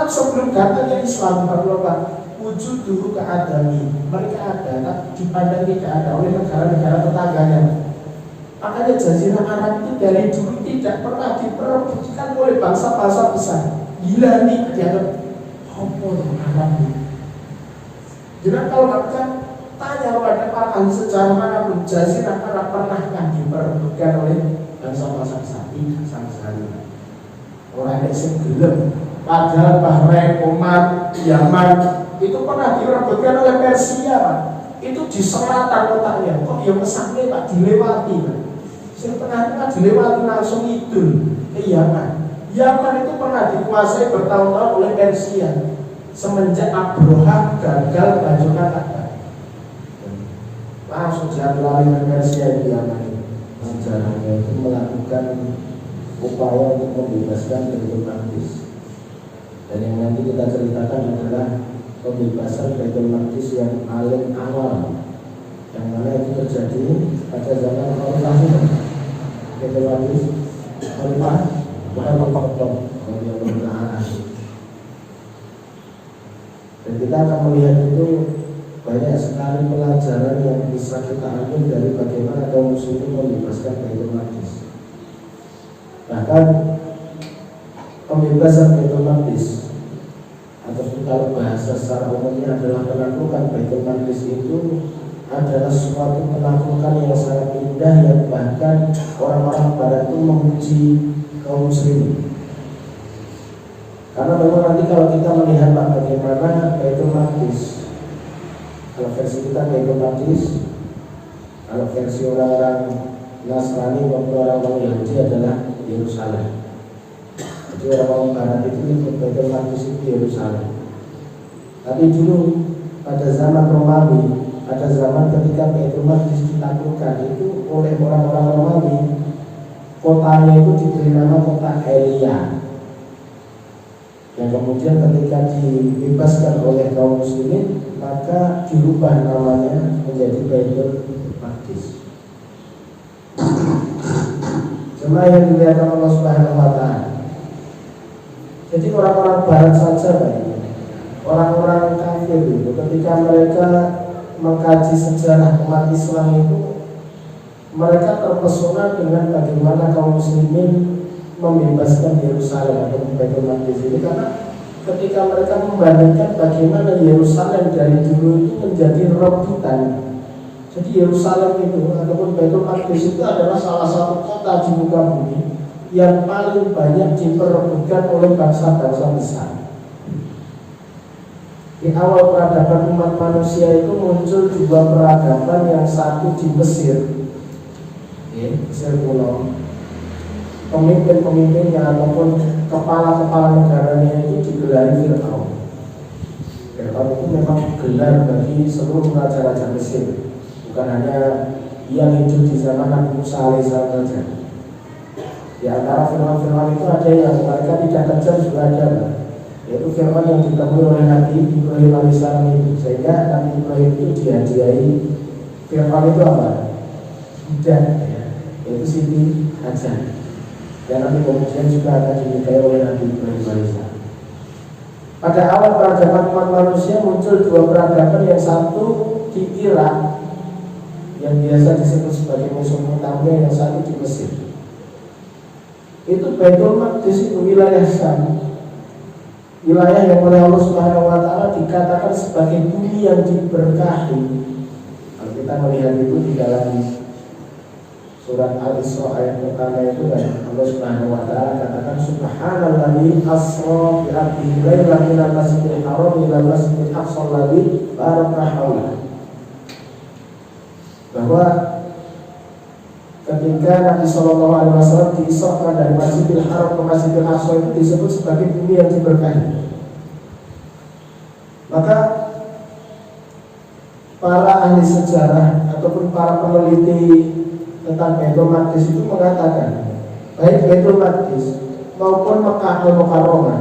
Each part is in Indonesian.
Kan sebelum datangnya Islam, wujud dulu keadami, mereka ada, dipandang tidak ada oleh negara-negara tetangganya. Makanya Jazirah Arab itu dari dulu tidak pernah diperebutkan oleh bangsa-bangsa besar. Gila nih dianggap apa Arab ini. Jadi kalau kita tanya kepada para ahli sejarah manapun, Jazirah Arab pernahkah diperebutkan oleh bangsa-bangsa besar? Tidak sama sekali. Orang yang gelem. Padahal Bahrain, Oman, Yaman itu pernah direbutkan oleh Persia, Pak. Itu di selatan kotanya. Kok yang kesana Pak dilewati, Pak. Yang tengah-tengah dilewati langsung itu ke Yaman. Yaman itu pernah dikuasai bertahun-tahun oleh Persia semenjak Abraham gagal menghancurkan Ka'bah. Langsung jatuh lari ke Persia di Yaman itu. Sejarahnya itu melakukan upaya untuk membebaskan Baitul Maqdis. Dan yang nanti kita ceritakan adalah pembebasan Baitul Maqdis yang paling awal, yang mana itu terjadi pada zaman Khalifah Baitul Maqdis Khalifah dan kita akan melihat itu banyak sekali pelajaran yang bisa kita ambil dari bagaimana kaum muslimin membebaskan Baitul Maqdis. Bahkan pembebasan Baitul Maqdis atau kalau bahasa secara umumnya adalah penaklukan Baitul Maqdis itu adalah suatu penaklukan yang sangat indah yang bahkan orang-orang barat itu memuji kaum muslimin. Karena memang nanti kalau kita melihat bagaimana Baitul Maqdis, kalau versi kita Baitul Maqdis, kalau versi orang-orang Nasrani maupun orang-orang Yahudi adalah Yerusalem. Jadi orang-orang barat itu Baitul Maqdis itu Yerusalem. Tapi dulu pada zaman Romawi, pada zaman ketika Baitul Maqdis ditaklukkan itu oleh orang-orang Romawi, kotanya itu diberi nama kota Elia. Yang kemudian ketika dibebaskan oleh kaum muslimin, maka dirubah namanya menjadi Baitul Maqdis. Jemaah yang dimuliakan Allah Subhanahu wa taala. Jadi orang-orang barat saja Pak, orang-orang kafir itu ketika mereka mengkaji sejarah umat Islam itu, mereka terpesona dengan bagaimana kaum muslimin membebaskan Yerusalem atau Baitul Maqdis ini, karena ketika mereka membandingkan bagaimana Yerusalem dari dulu itu menjadi rebutan. Jadi Yerusalem itu ataupun Baitul Maqdis itu adalah salah satu kota di muka bumi yang paling banyak diperebutkan oleh bangsa-bangsa besar. Di awal peradaban umat manusia itu muncul dua peradaban, yang satu di Mesir, Mesir kuno. Pemimpin-pemimpinnya ataupun kepala-kepala negaranya itu digelari Fir'aun. Fir'aun itu memang gelar bagi seluruh raja-raja Mesir, bukan hanya yang hidup di zaman Nabi Musa alaihissalam saja. Di antara Fir'aun itu ada yang mereka tidak kejam juga ada, yaitu Fir'aun yang ditemui oleh Nabi Ibrahim alaihissalam itu. Sehingga Nabi Ibrahim itu dihadiahi Fir'aun itu apa? Budak, yaitu Siti Hajar. Dan nanti kemudian juga akan dinikahi oleh Nabi Ibrahim alaihissalam. Pada awal peradaban umat manusia muncul dua peradaban, yang satu di Irak yang biasa disebut sebagai Mesopotamia, yang satu di Mesir. Itu Baitul Maqdis itu wilayah Syam, wilayah yang oleh Allah Subhanahu wa taala dikatakan sebagai bumi yang diberkahi. Kalau kita melihat itu di dalam surat Al-Isra ayat pertama itu kan Allah Subhanahu wa taala katakan subhanalladzi asra bi 'abdihi lailan minal masjidil haram ila masjidil aqsa alladzi barakna haulahu. Bahwa ketika Nabi sallallahu alaihi wasallam diisrakan dari Masjidil Haram ke Masjidil Aqsa itu disebut sebagai bumi yang diberkahi. Maka para ahli sejarah ataupun para peneliti tentang Baitul Maqdis itu mengatakan baik Baitul Maqdis maupun Mekah Al-Mukarramah,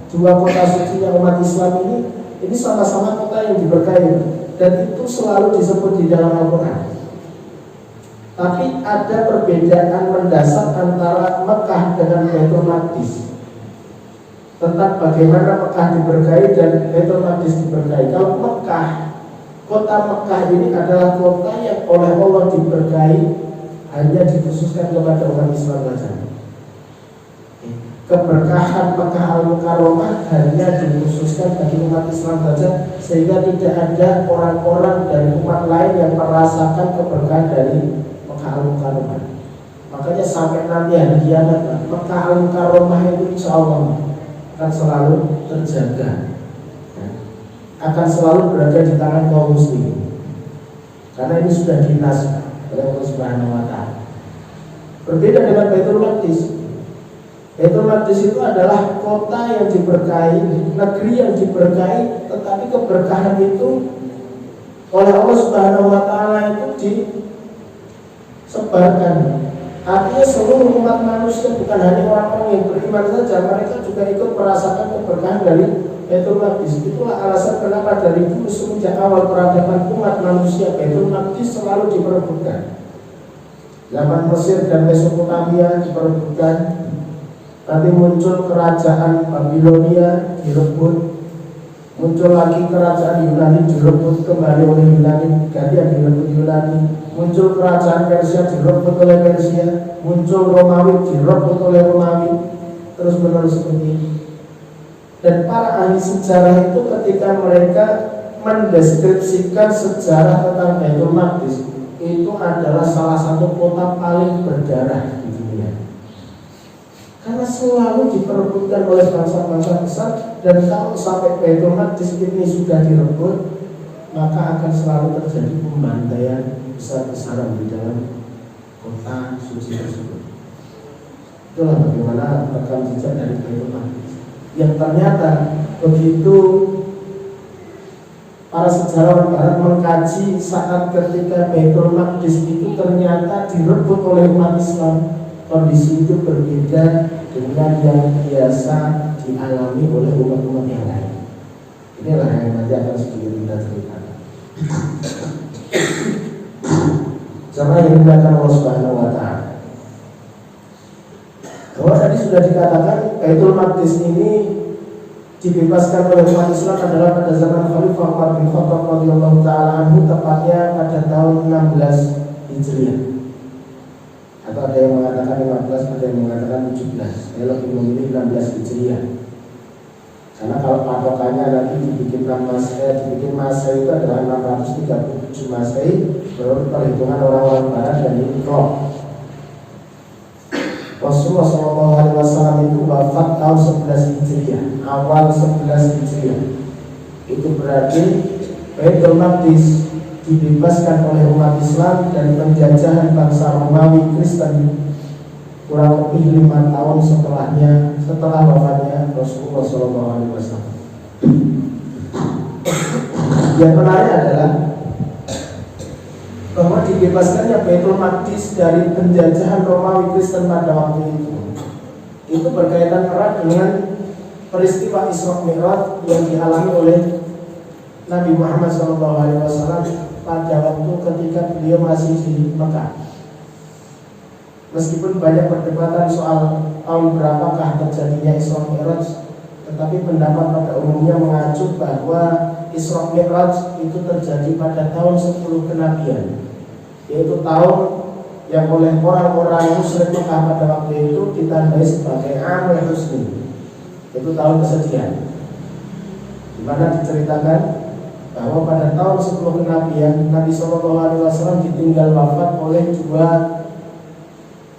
dua kota suci yang umat Islam ini sama-sama kota yang diberkahi, dan itu selalu disebut di dalam Al-Quran. Tapi ada perbedaan mendasar antara Mekah dengan Baitul Maqdis. tentang bagaimana Mekah diberkahi dan Baitul Maqdis diberkahi. Kalau Mekah, kota Mekah ini adalah kota yang oleh Allah diberkahi, hanya dikhususkan kepada umat Islam saja. Keberkahan Mekah Al-Mukarramah hanya dikhususkan bagi umat Islam saja, sehingga tidak ada orang-orang dari umat lain yang merasakan keberkahan dari Mekah Al-Mukarramah. Makanya sampai nanti hari kiamat, Mekah Al-Mukarramah itu insya Allah akan selalu terjaga, akan selalu berada di tangan kaum muslimin, karena ini sudah dinas oleh Allah Subhanahu wa Ta'ala. Berbeda dengan Baitul Maqdis. Baitul Maqdis itu adalah kota yang diberkahi, negeri yang diberkahi, tetapi keberkahan itu oleh Allah Subhanahu wa Ta'ala itu disebarkan. Artinya seluruh umat manusia, bukan hanya orang-orang yang beriman saja, mereka juga ikut merasakan keberkahan dari Baitul Maqdis. Itulah alasan kenapa dari dulu semenjak awal peradaban umat manusia, Baitul Maqdis selalu diperebutkan. Zaman Mesir dan Mesopotamia diperebutkan. Nanti muncul kerajaan Babilonia direbut, muncul lagi kerajaan Yunani direbut kembali oleh Yunani, gantian direbut Yunani, muncul kerajaan Persia direbut oleh Persia, muncul Romawi direbut oleh Romawi, terus menerus seperti ini. Dan para ahli sejarah itu ketika mereka mendeskripsikan sejarah tentang Baitul Maqdis, itu adalah salah satu kota paling berdarah di dunia. Karena selalu diperebutkan oleh bangsa-bangsa besar, dan kalau sampai Baitul Maqdis ini sudah direbut, maka akan selalu terjadi pembantaian besar-besaran di dalam kota suci tersebut. Itulah bagaimana rekam jejak dari Baitul Maqdis, yang ternyata begitu para sejarawan Barat mengkaji saat ketika Baitul Maqdis itu ternyata direbut oleh umat Islam, kondisi itu berbeda dengan yang biasa dialami oleh umat-umat yang lain. Inilah yang nanti akan sedikit kita ceritakan. Sama yang dilakukan Allah Subhanahu wa Ta'ala. Bahwa tadi sudah dikatakan Baitul Maqdis ini dibebaskan oleh umat Islam adalah pada zaman Khalifah Umar bin Khattab radhiyallahu taala anhu, tepatnya pada tahun 16 Hijriah. Atau ada yang mengatakan 15, ada yang mengatakan 17. Saya lebih memilih 16 Hijriah. Karena kalau patokannya nanti dibikin masa itu adalah 637 Masehi, menurut perhitungan orang-orang Barat dan ini klop. Rasulullah SAW itu wafat tahun 11 Hijriah, awal 11 Hijriah. Itu berarti Baitul Maqdis dibebaskan oleh umat Islam dan penjajahan bangsa Romawi Kristen kurang lebih 5 tahun setelah wafatnya Rasulullah SAW. Yang menarik adalah bahwa dibebaskannya Baitul Maqdis dari penjajahan Romawi Kristen pada waktu itu berkaitan erat dengan peristiwa Isra Mi'raj yang dialami oleh Nabi Muhammad SAW pada waktu ketika beliau masih di Mekah. Meskipun banyak perdebatan soal tahun berapakah terjadinya Isra Mi'raj, tetapi pendapat pada umumnya mengacu bahwa Isra Mi'raj itu terjadi pada tahun 10 kenabian, yaitu tahun yang oleh orang-orang musyrik Mekah pada waktu itu ditandai sebagai Amul Husni, yaitu tahun kesedihan, di mana diceritakan bahwa pada tahun 10 kenabian Nabi SAW ditinggal wafat oleh dua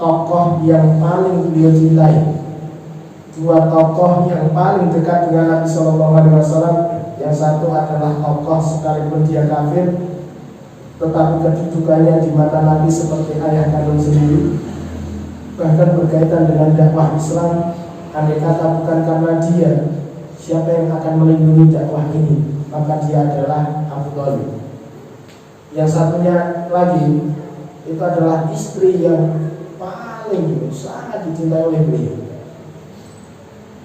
tokoh yang paling beliau cintai, dua tokoh yang paling dekat dengan Nabi SAW. Yang satu adalah tokoh sekalipun dia kafir, tetapi kedudukannya di mata Nabi seperti ayah kandung sendiri, bahkan berkaitan dengan dakwah Islam. Andai kata bukan karena dia, siapa yang akan melindungi dakwah ini? Maka dia adalah Abu Thalib. Yang satunya lagi itu adalah istri yang paling sangat dicintai oleh beliau.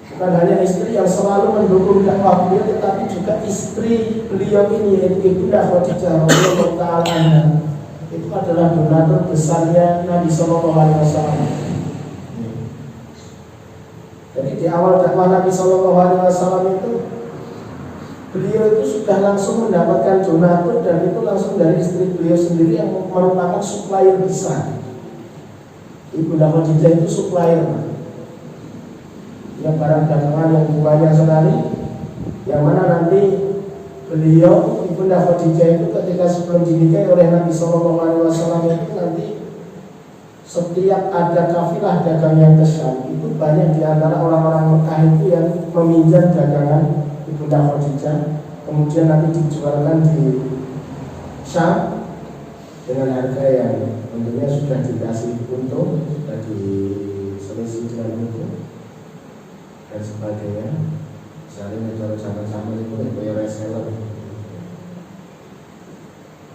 Bukan hanya istri yang selalu mendukung dakwah beliau, tetapi juga istri beliau ini, yaitu Ibunda Khadijah radhiyallahu ta'ala anha. Itu adalah donatur besarnya Nabi SAW. Jadi di awal dakwah Nabi Shallallahu Alaihi Wasallam itu beliau itu sudah langsung mendapatkan donatur dan itu langsung dari istri beliau sendiri yang merupakan supplier besar. Ibunda Khadijah itu supplier, yang barang dagangan yang banyak sekali, yang mana nanti beliau Ibunda Khadijah itu ketika sebelum dinikahi oleh Nabi Shallallahu Alaihi Wasallam itu nanti setiap ada kafilah dagang yang ke Syam itu banyak di antara orang-orang Mekah itu yang meminjam dagangan Ibunda Khadijah, kemudian nanti dijualkan di Syam dengan harga yang tentunya sudah dikasih untung, sudah diselisih dengan untung dan sebagainya. Misalnya kalau sama-sama itu bayar reseller.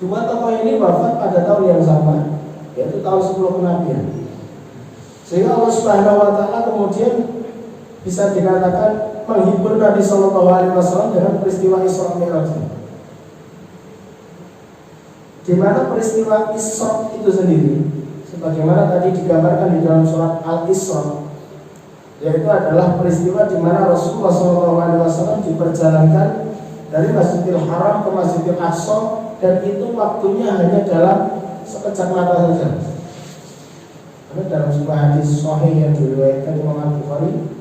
Dua tokoh ini wafat pada tahun yang sama, yaitu tahun 10 kenabian. Sehingga Allah Subhanahu wa taala kemudian bisa dikatakan menghibur Nabi Shallallahu Alaihi Wasallam dengan peristiwa Isra Mi'raj. Di mana peristiwa Isra itu sendiri, sebagaimana tadi digambarkan di dalam surat Al-Isra, yaitu adalah peristiwa di mana Rasulullah SAW diperjalankan dari Masjidil Haram ke Masjidil Aqsa, dan itu waktunya hanya dalam sekejap mata saja. Karena dalam sebuah hadis sahih yang diriwayatkan Imam Al-Bukhari,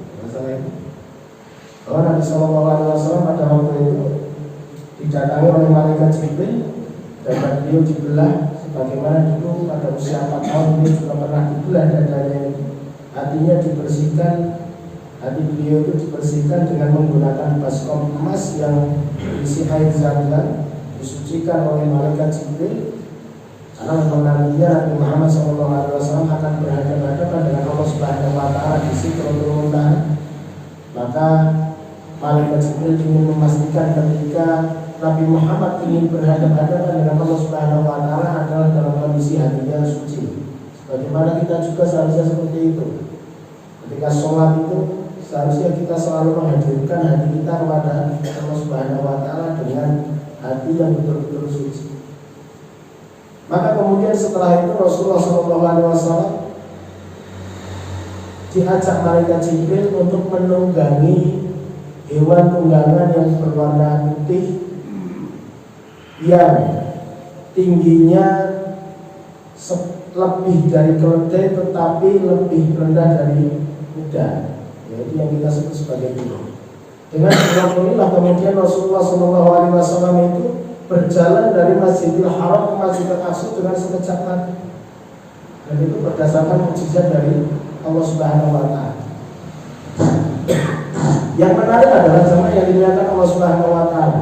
bahwa Nabi SAW pada waktu itu didatangi oleh malaikat Jibril dan beliau dibelah, sebagaimana dulu pada usia 4 tahun beliau juga pernah dibelah dadanya itu. Hatinya dibersihkan, hati beliau itu dibersihkan dengan menggunakan baskom emas yang berisi air zam-zam, disucikan oleh malaikat Jibril. Karena memang nantinya Nabi Muhammad SAW akan berhadapan-hadapan dengan Allah Subhanahu wa taala di Sidratul Muntaha. Maka malaikat Jibril ingin memastikan ketika Nabi Muhammad ingin berhadapan-hadapan dengan Allah Subhanahu wa taala adalah dalam kondisi hatinya suci. Bagaimana kita juga seharusnya seperti itu. Ketika sholat itu seharusnya kita selalu menghadirkan hati kita kepada Allah Subhanahu wa taala dengan hati yang betul-betul suci. Maka kemudian setelah itu Rasulullah SAW diajak malaikat Jibril untuk menunggangi hewan tunggangan yang berwarna putih yang tingginya lebih dari keledai tetapi lebih rendah dari kuda, yaitu yang kita sebut sebagai burung. Dengan sebab inilah kemudian Rasulullah SAW itu berjalan dari Masjidil Haram ke Masjidil Aqsa dengan sekejap mata, dan itu berdasarkan mukjizat dari Allah Subhanahu wa taala. Yang menarik adalah jemaah yang dimuliakan Allah Subhanahu wa taala.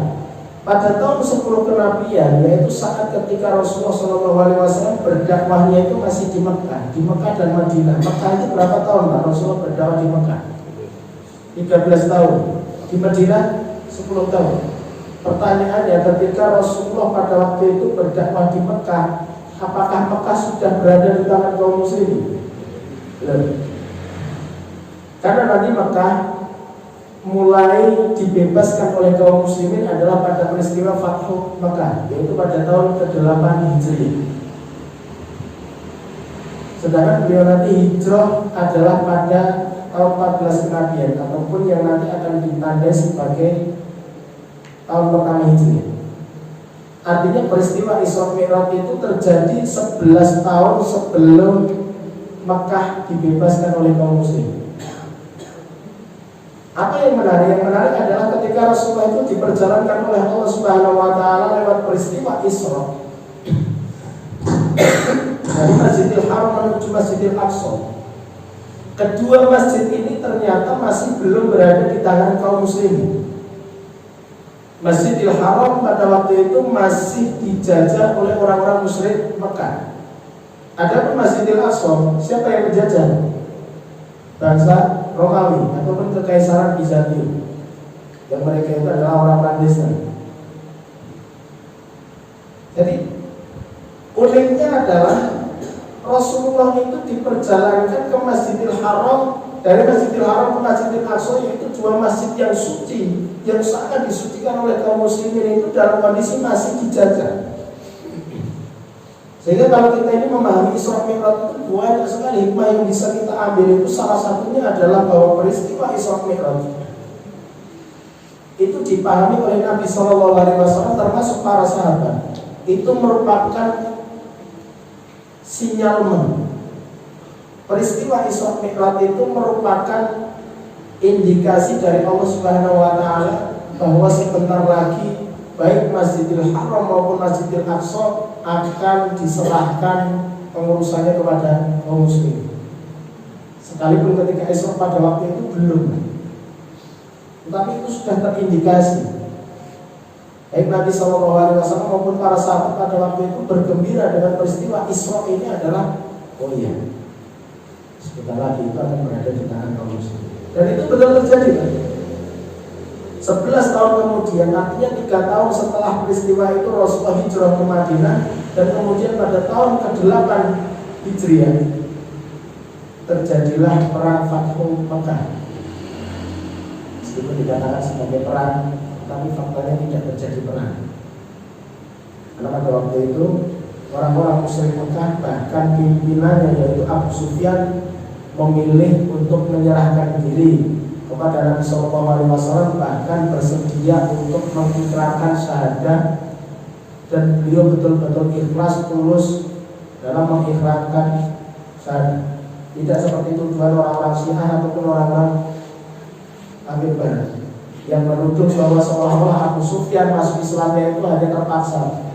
Pada tahun 10 kenabian, yaitu saat ketika Rasulullah SAW berdakwahnya itu masih di Mekah dan Madinah. Mekah itu berapa tahun Pak Rasulullah berdakwah di Mekah? 13 tahun. Di Madinah 10 tahun. Pertanyaannya, ketika Rasulullah pada waktu itu berdakwah di Mekah, apakah Mekah sudah berada di tangan kaum muslimin? Belum. Karena nanti Mekah mulai dibebaskan oleh kaum muslimin adalah pada peristiwa Fathu Mekah, yaitu pada tahun ke-8 Hijriah. Sedangkan beliau nanti hijrah adalah pada tahun 14 kenabian, ataupun yang nanti akan ditandai sebagai tahun pertama Hijriah. Artinya peristiwa Isra Mi'raj itu terjadi 11 tahun sebelum Mekah dibebaskan oleh kaum muslimin. Apa yang menarik? Yang menarik adalah ketika Rasulullah itu diperjalankan oleh Allah Subhanahu wa taala lewat peristiwa Isra dari Masjidil Haram menuju Masjidil Aqsa. Kedua masjid ini ternyata masih belum berada di tangan kaum muslimin. Masjidil Haram pada waktu itu masih dijajah oleh orang-orang musyrik Mekah. Adapun Masjidil Aqsa, siapa yang menjajah? Bangsa Romawi ataupun Kekaisaran Bizantium, yang mereka itu adalah orang-orang Kristen. Jadi uniknya adalah Rasulullah itu diperjalankan ke Masjidil Haram, dari Masjidil Haram ke Masjidil Aqsa, yaitu dua masjid yang suci, yang sangat disucikan oleh kaum muslimin, itu dalam kondisi masih dijajah. Sehingga kalau kita ini memahami Isra Mi'raj itu banyak sekali hikmah yang bisa kita ambil. Itu salah satunya adalah bahwa peristiwa Isra Mi'raj itu dipahami oleh Nabi SAW termasuk para sahabat. Itu merupakan sinyalemen. Peristiwa Isra Mi'raj itu merupakan indikasi dari Allah Subhanahu wa taala bahwa sebentar lagi baik Masjidil Haram maupun Masjidil Aqsa akan diserahkan pengurusannya kepada kaum muslim. Sekalipun ketika Isra pada waktu itu belum, tetapi itu sudah terindikasi. Baik Nabi SAW maupun para sahabat pada waktu itu bergembira dengan peristiwa Isra ini adalah oh iya, sebentar lagi itu akan berada di tangan kaum muslim. Dan itu betul terjadi kan? 11 tahun kemudian, artinya 3 tahun setelah peristiwa itu Rasulullah hijrah ke Madinah, dan kemudian pada tahun ke-8 Hijriah terjadilah perang Fathu Makkah. Meskipun dikatakan sebagai perang, tapi faktanya tidak terjadi perang. Karena pada waktu itu orang-orang musyrik Mekah, bahkan pimpinannya yaitu Abu Sufyan, memilih untuk menyerahkan diri kepada Nabi SAW, bahkan bersedia untuk mengikrarkan syahadah, dan beliau betul-betul ikhlas tulus dalam mengikrarkan syahadah. Tidak seperti tujuan orang-orang Syiah ataupun orang-orang Akhir Barat yang menuduh bahwa seolah-olah Abu Sufyan masuk Islamnya itu hanya terpaksa.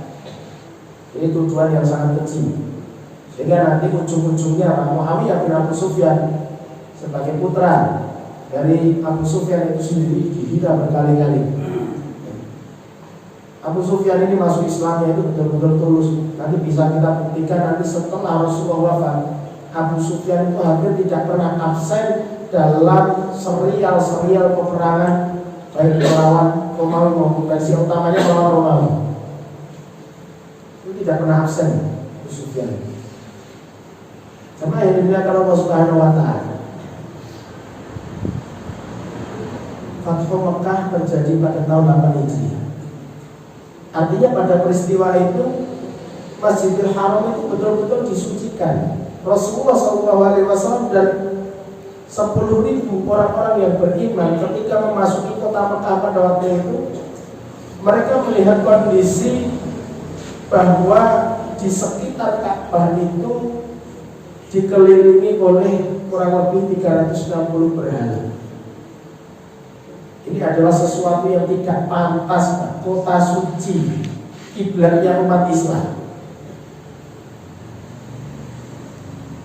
Ini tujuan yang sangat kecil. Sehingga nanti ujung-ujungnya Muawiyah bin Abu Sufyan sebagai putra dari Abu Sufyan itu sendiri dihina berkali-kali. Abu Sufyan ini masuk Islamnya itu betul-betul tulus. Nanti bisa kita buktikan nanti setelah Rasulullah wafat, Abu Sufyan itu hampir tidak pernah absen dalam serial peperangan, baik melawan Romawi maupun versi utamanya melawan Romawi. Itu tidak pernah absen Abu Sufyan. Sama yang dimuliakan Allah Subhanahu wa taala. Fathu Makkah terjadi pada tahun 8 Hijriah. Artinya pada peristiwa itu Masjidil Haram itu betul-betul disucikan. Rasulullah SAW dan 10.000 orang-orang yang beriman ketika memasuki kota Makkah pada waktu itu, mereka melihat kondisi bahwa di sekitar Ka'bah itu dikelilingi oleh kurang lebih 360 berhala. Ini adalah sesuatu yang tidak pantas, Pak. Kota suci, kiblatnya umat Islam.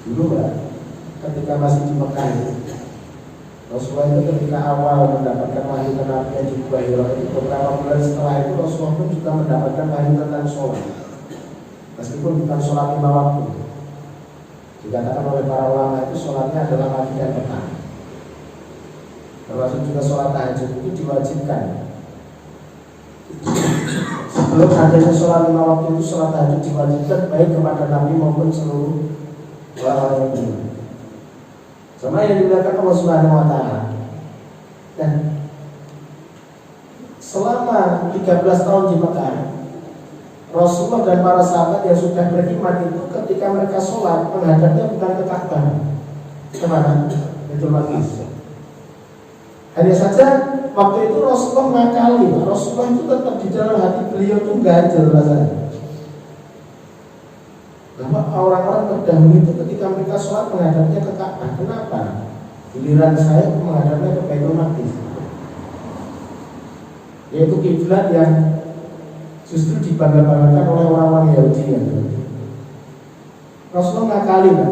Dulu Pak, ketika masih di Mekah itu, Rasulullah itu ketika awal mendapatkan wahyu kenabian di Gua Hira itu, beberapa bulan setelah itu Rasulullah pun juga mendapatkan wahyu tentang sholat, meskipun bukan sholat 5 waktu. Dikatakan oleh para ulama itu sholatnya adalah pagi dan petang. Termasuk juga sholat tahajud itu diwajibkan. Sebelum adanya sholat 5 waktu itu, sholat tahajud diwajibkan baik kepada Nabi maupun seluruh orang yang beriman. Sama yang dilakukan Allah Subhanahu wa taala. Dan selama 13 tahun di Mekah, Rasulullah dan para sahabat yang sudah beriman itu ketika mereka sholat menghadapnya bukan ke Ka'bah, kemana? Baitul Maqdis. Hanya saja waktu itu Rasulullah ngakali. Rasulullah itu tetap di dalam hati beliau itu ganjel rasanya. Bahwa orang-orang terdahulu itu ketika mereka sholat menghadapnya ke Ka'bah. Kenapa? Giliran saya menghadapnya ke Baitul Maqdis, yaitu kiblat yang justru dibangga-banggakan oleh orang-orang Yahudi yang Rasulullah ngakali kan.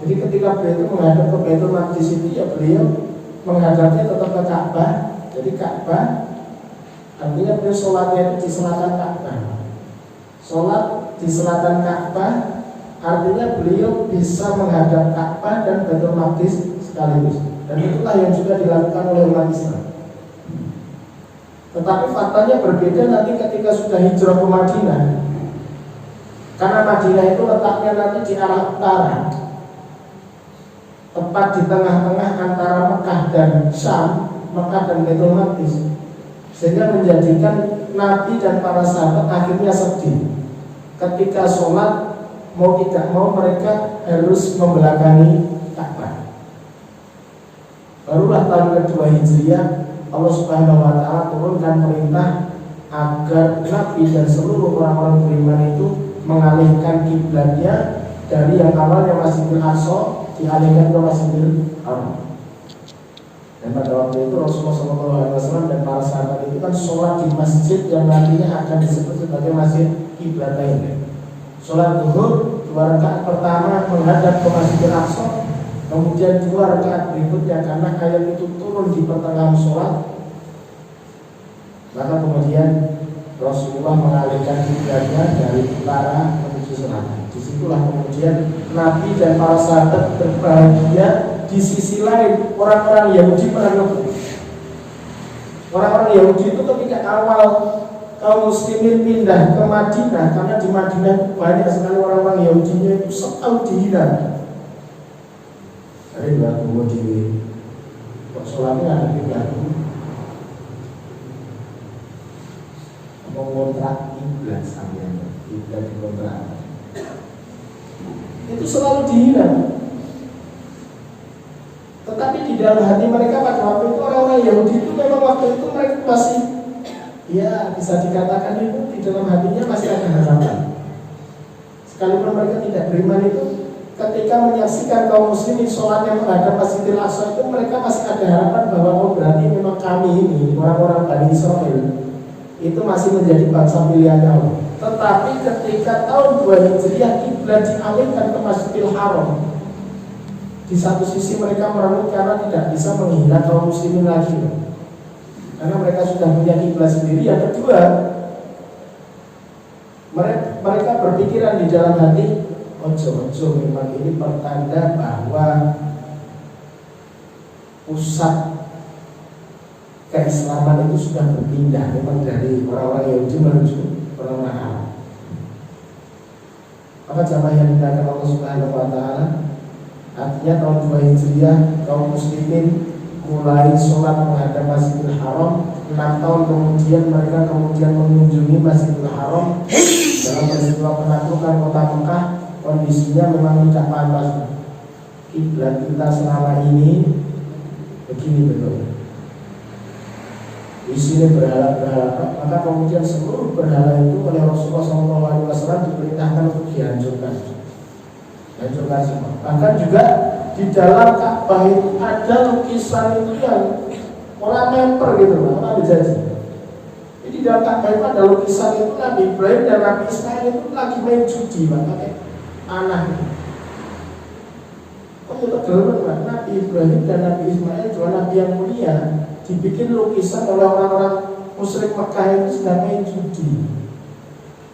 Jadi ketika beliau itu menghadap ke Baitul Maqdis itu, ya beliau menghadapnya tetap ke Ka'bah. Jadi Ka'bah artinya beliau sholatnya itu di selatan Ka'bah. Sholat di selatan Ka'bah artinya beliau bisa menghadap Ka'bah dan Baitul Maqdis sekaligus. Dan itulah yang juga dilakukan oleh umat Islam. Tetapi faktanya berbeda nanti ketika sudah hijrah ke Madinah. Karena Madinah itu letaknya nanti di arah utara, tepat di tengah-tengah antara Mekah dan Syam, Mekah dan Baitul Maqdis, sehingga menjadikan Nabi dan para sahabat akhirnya sedih ketika sholat mau tidak mau mereka harus membelakangi Ka'bah. Barulah tahun kedua Hijriah Allah Subhanahu wa taala turunkan perintah agar Nabi dan seluruh orang-orang beriman itu mengalihkan kiblatnya dari yang awalnya Masjidil Aqsa dialihkan ke Masjidil Haram. Dan pada waktu itu Rasulullah SAW dan para sahabat itu kan sholat di masjid yang nantinya akan disebut sebagai Masjid Qiblatain. Sholat zuhur 2 rakaat pertama menghadap ke Masjidil Aqsa, kemudian 2 rakaat berikutnya karena ayat itu turun di pertengahan sholat, maka kemudian Rasulullah mengalihkan kiblatnya dari utara menuju selatan. Disitulah kemudian Nabi dan para sahabat berbahagia. Di sisi lain orang-orang Yahudi menanggapi. Orang-orang Yahudi itu ketika awal kaum muslimin pindah ke Madinah, karena di Madinah banyak sekali orang-orang Yahudinya itu selalu dihina. Ada dua kubu di kok sholatnya ada di belakang. Mengontrak kiblat sampai kiblat dikontrak. Itu selalu dihina. Tetapi di dalam hati mereka pada waktu itu orang-orang Yahudi itu memang waktu itu mereka masih, ya bisa dikatakan itu di dalam hatinya masih ada harapan. Sekalipun mereka tidak beriman itu, ketika menyaksikan kaum muslimin sholatnya menghadap Masjidil Aqsa itu mereka masih ada harapan bahwa oh berarti memang kami ini orang-orang Bani Israil itu masih menjadi bangsa pilihan Allah. Tetapi ketika tahun 2 Hijriah kiblat dialihkan ke Masjidil Haram, di satu sisi mereka merenung karena tidak bisa menghina kaum muslimin lagi, karena mereka sudah punya kiblat sendiri. Yang kedua, mereka berpikiran di dalam hati, ojo memang ini pertanda bahwa pusat keislaman itu sudah berpindah memang dari orang-orang Yahudi menuju orang-orang Arab. Maka jamaah yang dimuliakan Allah Subhanahu wa taala, artinya tahun 2 Hijriah kaum muslimin mulai sholat menghadap Masjidil Haram. 6 tahun kemudian mereka kemudian mengunjungi Masjidil Haram dalam peristiwa penaklukan kota Mekah. Kondisinya memang tidak pantas. Kiblat kita selama ini begini betul. Di sini berhala-berhala, maka kemudian seluruh berhala itu oleh Rasulullah SAW diperintahkan untuk dihancurkan. Hancurkan semua. Bahkan juga di dalam Ka'bah itu ada lukisan itu yang orang memper gitu, orang berjanji. Jadi di dalam Ka'bah itu ada lukisan itu Nabi Ibrahim dan Nabi Ismail itu lagi main judi, pakai panah. Kok itu tegelan, Nabi Ibrahim dan Nabi Ismail dua nabi yang mulia dibikin lukisan oleh orang-orang musyrik Mekah itu sedang main judi.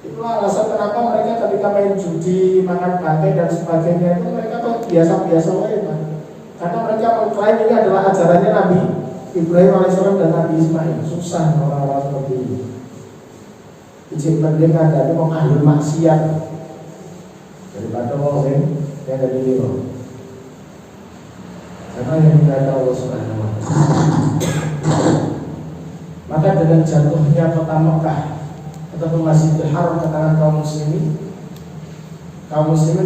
Itulah alasan kenapa mereka ketika main judi, makan bangkai dan sebagainya itu mereka kok biasa-biasa saja. Karena mereka mengklaim ini adalah ajarannya Nabi Ibrahim alaihissalam dan Nabi Ismail. Susah orang-orang seperti ini. Ijib penting ada itu mau ahli maksiat daripada orang yang ada di luar. Karena yang berkata Allah Subhanahu wa taala. Maka dengan jatuhnya kota Mekah ataupun Masjidil Haram ke tangan kaum muslimin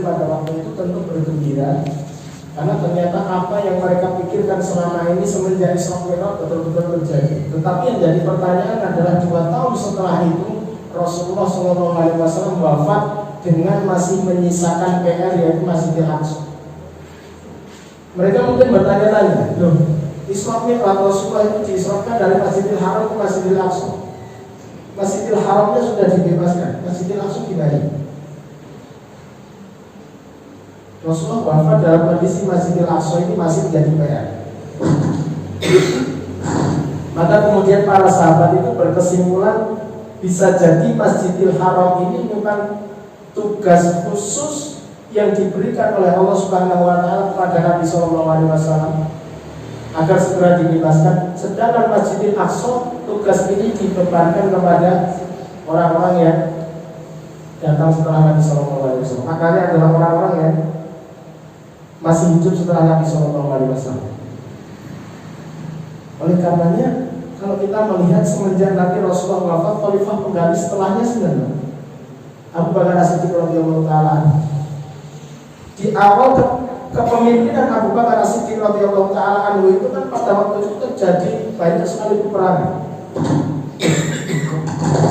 pada waktu itu tentu bergembira, karena ternyata apa yang mereka pikirkan selama ini semenjak Isra Mi'raj betul-betul terjadi. Tetapi yang jadi pertanyaan adalah 2 tahun setelah itu Rasulullah SAW wafat dengan masih menyisakan PR, yaitu Masjidil Aqsa. Mereka mungkin bertanya-tanya, loh, Isra Mi'raj Rasulullah itu diisrakan dari Masjidil Haram ke Masjidil Aqsa. Masjidil Haramnya sudah dibebaskan, Masjidil Aqsa gimana? Rasulullah wafat dalam kondisi Masjidil Aqsa ini masih menjadi PR. Maka kemudian para sahabat itu berkesimpulan bisa jadi Masjidil Haram ini memang tugas khusus yang diberikan oleh Allah Subhanahu wa taala kepada Nabi sallallahu alaihi wasallam agar segera dibebaskan. Sedangkan Masjidil Aqsa tugas ini dibebankan kepada orang-orang yang datang setelah Nabi sallallahu alaihi wasallam. Makanya adalah orang-orang yang masih hidup setelah Nabi sallallahu alaihi wasallam. Oleh karenanya kalau kita melihat semenjak Nabi Rasulullah wafat, khalifah pengganti setelahnya sebenarnya Abu Bakar As-Siddiq radhiyallahu taala Di awal kepemimpinan Abu Bakar As-Siddiq radhiyallahu taala anhu itu kan pada waktu itu terjadi banyak sekali peperangan.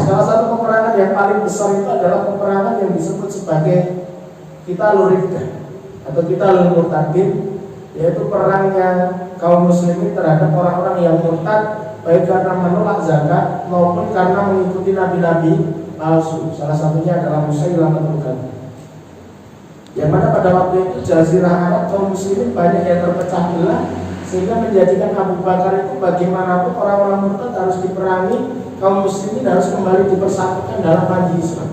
Salah satu peperangan yang paling besar itu adalah peperangan yang disebut sebagai Qitalur Riddah atau Qitalul Murtadin, yaitu perangnya kaum muslimin terhadap orang-orang yang murtad, baik karena menolak zakat maupun karena mengikuti nabi-nabi palsu. Salah satunya adalah Musailamatul Kadzdzab. Yang mana pada waktu itu Jazirah Arab kaum muslimin banyak yang terpecah belah, sehingga menjadikan Abu Bakar itu bagaimanapun orang-orang murtad harus diperangi, kaum muslimin harus kembali dipersatukan dalam panji Islam.